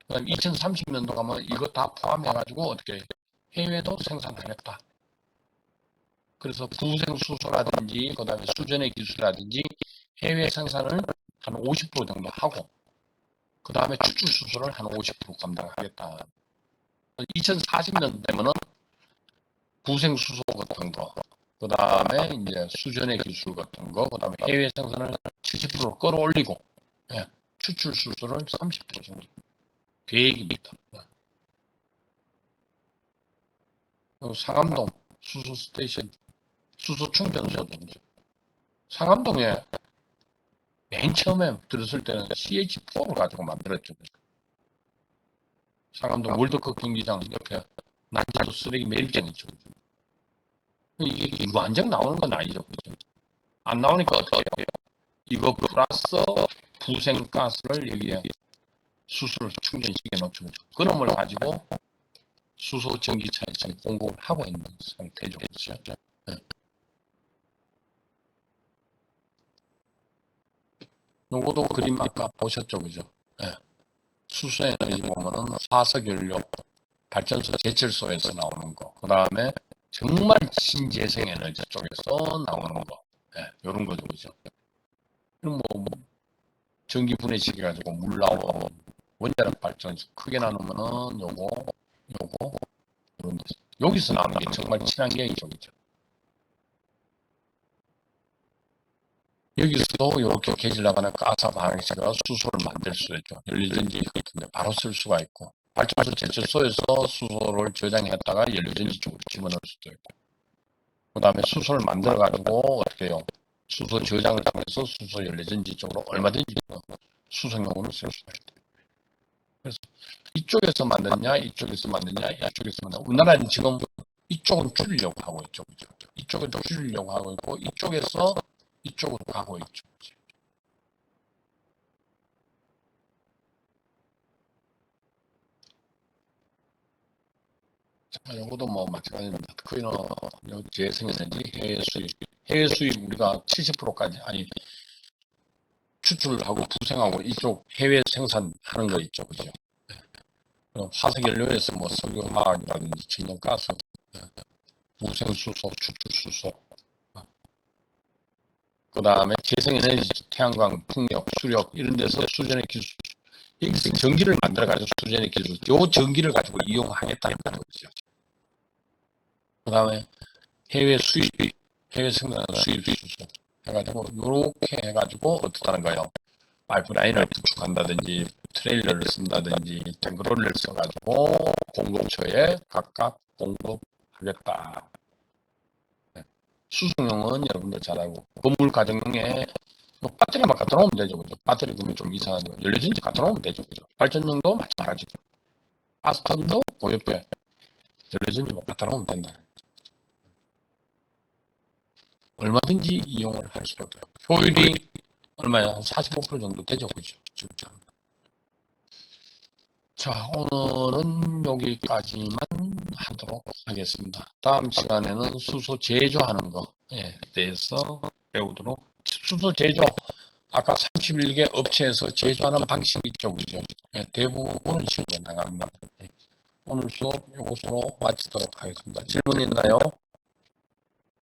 그다음 2030년도 가면 이거 다 포함해가지고 어떻게 해외도 생산하겠다. 그래서 부생수소라든지 그다음에 수전의 기술이라든지 해외 생산을 한 50% 정도 하고 그 다음에 추출 수소를 한 50% 감당하겠다. 2040년 되면은 부생수소 같은 거, 그 다음에 이제 수전의 기술 같은 거, 그 다음에 해외 생산을 70% 끌어올리고, 예, 추출 수소를 30% 정도 계획입니다. 상암동 수소 스테이션, 수소 충전소도 상암동에 맨 처음에 들었을 때는 CH4를 가지고 만들었죠. 상암동 월드컵 경기장 옆에 난제도 쓰레기 매립장 있죠. 이게 무한정 나오는 건 아니죠. 그죠? 안 나오니까 어떻게 해요? 이거 플러스 부생가스를 여기에 수소를 충전시켜 놓죠. 그놈을 가지고 수소 전기차에 지금 공급을 하고 있는 상태죠. 그렇죠? 네. 요거도 그림 아까 보셨죠. 그죠? 네. 수소 에너지 보면은 화석연료 발전소 제철소에서 나오는 거. 그 다음에 정말 신재생 에너지 쪽에서 나오는 거. 네. 요런 거죠. 그죠? 뭐 전기 분해시켜 가지고 물 나오고 원자력 발전소 크게 나누면은 요거 이런 거. 여기서 나오는 게 정말 친환경이죠. 그죠? 여기서도 이렇게 개질 나가는 가스 방식으로 수소를 만들 수 있죠. 연료전지 같은데 바로 쓸 수가 있고 발전소 제철소에서 수소를 저장했다가 연료전지 쪽으로 집어넣을 수도 있고 그 다음에 수소를 만들어 가지고 어떻게 해요? 수소 저장을 통해서 수소 연료전지 쪽으로 얼마든지 수소용으로 쓸 수가 있다. 그래서 이쪽에서 만드냐, 이쪽에서 만드냐, 이쪽에서 만드냐. 우리나라는 지금 이쪽은 줄이려고 하고 있죠. 그죠? 이쪽은 줄이려고 하고 있고, 이쪽에서 이쪽으로 가고 있죠. 자, 요것도 뭐 마찬가지입니다. 거의는 재생에너지 해외 수입 우리가 70%까지, 아니, 추출하고 부생하고 이쪽 해외 생산하는 거 있죠. 그죠? 화석연료에서 뭐 석유화학이라든지 천연가스, 무생수소, 추출수소, 그 다음에 재생에너지, 태양광, 풍력, 수력 이런 데서 수전의 기술, 여기서 전기를 만들어가지고 수전의 기술, 요 전기를 가지고 이용하겠다는 거죠. 그 다음에 해외 수입, 해외 생산 수입 수소 해가지고 요렇게 해가지고 어떻다는 거예요. 파이프라인을 구축한다든지 트레일러를 쓴다든지 탱크로를 써가지고 공급처에 각각 공급하겠다. 수송용은 여러분들 잘 알고 건물 가정용에 배터리만 갖다 놓으면 되죠. 그죠? 배터리 그러면 좀 이상하죠. 연료전지 갖다 놓으면 되죠. 그죠? 발전용도 마찬가지죠. 아스톤도 그 옆에 연료전지만 갖다 놓으면 된다. 얼마든지 이용을 할 수가 있어요. 효율이 얼마야? 한 45% 정도 되죠. 그죠? 진짜. 자, 오늘은 여기까지만 하도록 하겠습니다. 다음 시간에는 수소 제조하는 거에 대해서 배우도록. 수소 제조, 아까 31개 업체에서 제조하는 방식이 있죠. 그죠? 대부분은 실제 나갑니다. 오늘 수업 이것으로 마치도록 하겠습니다. 질문 있나요?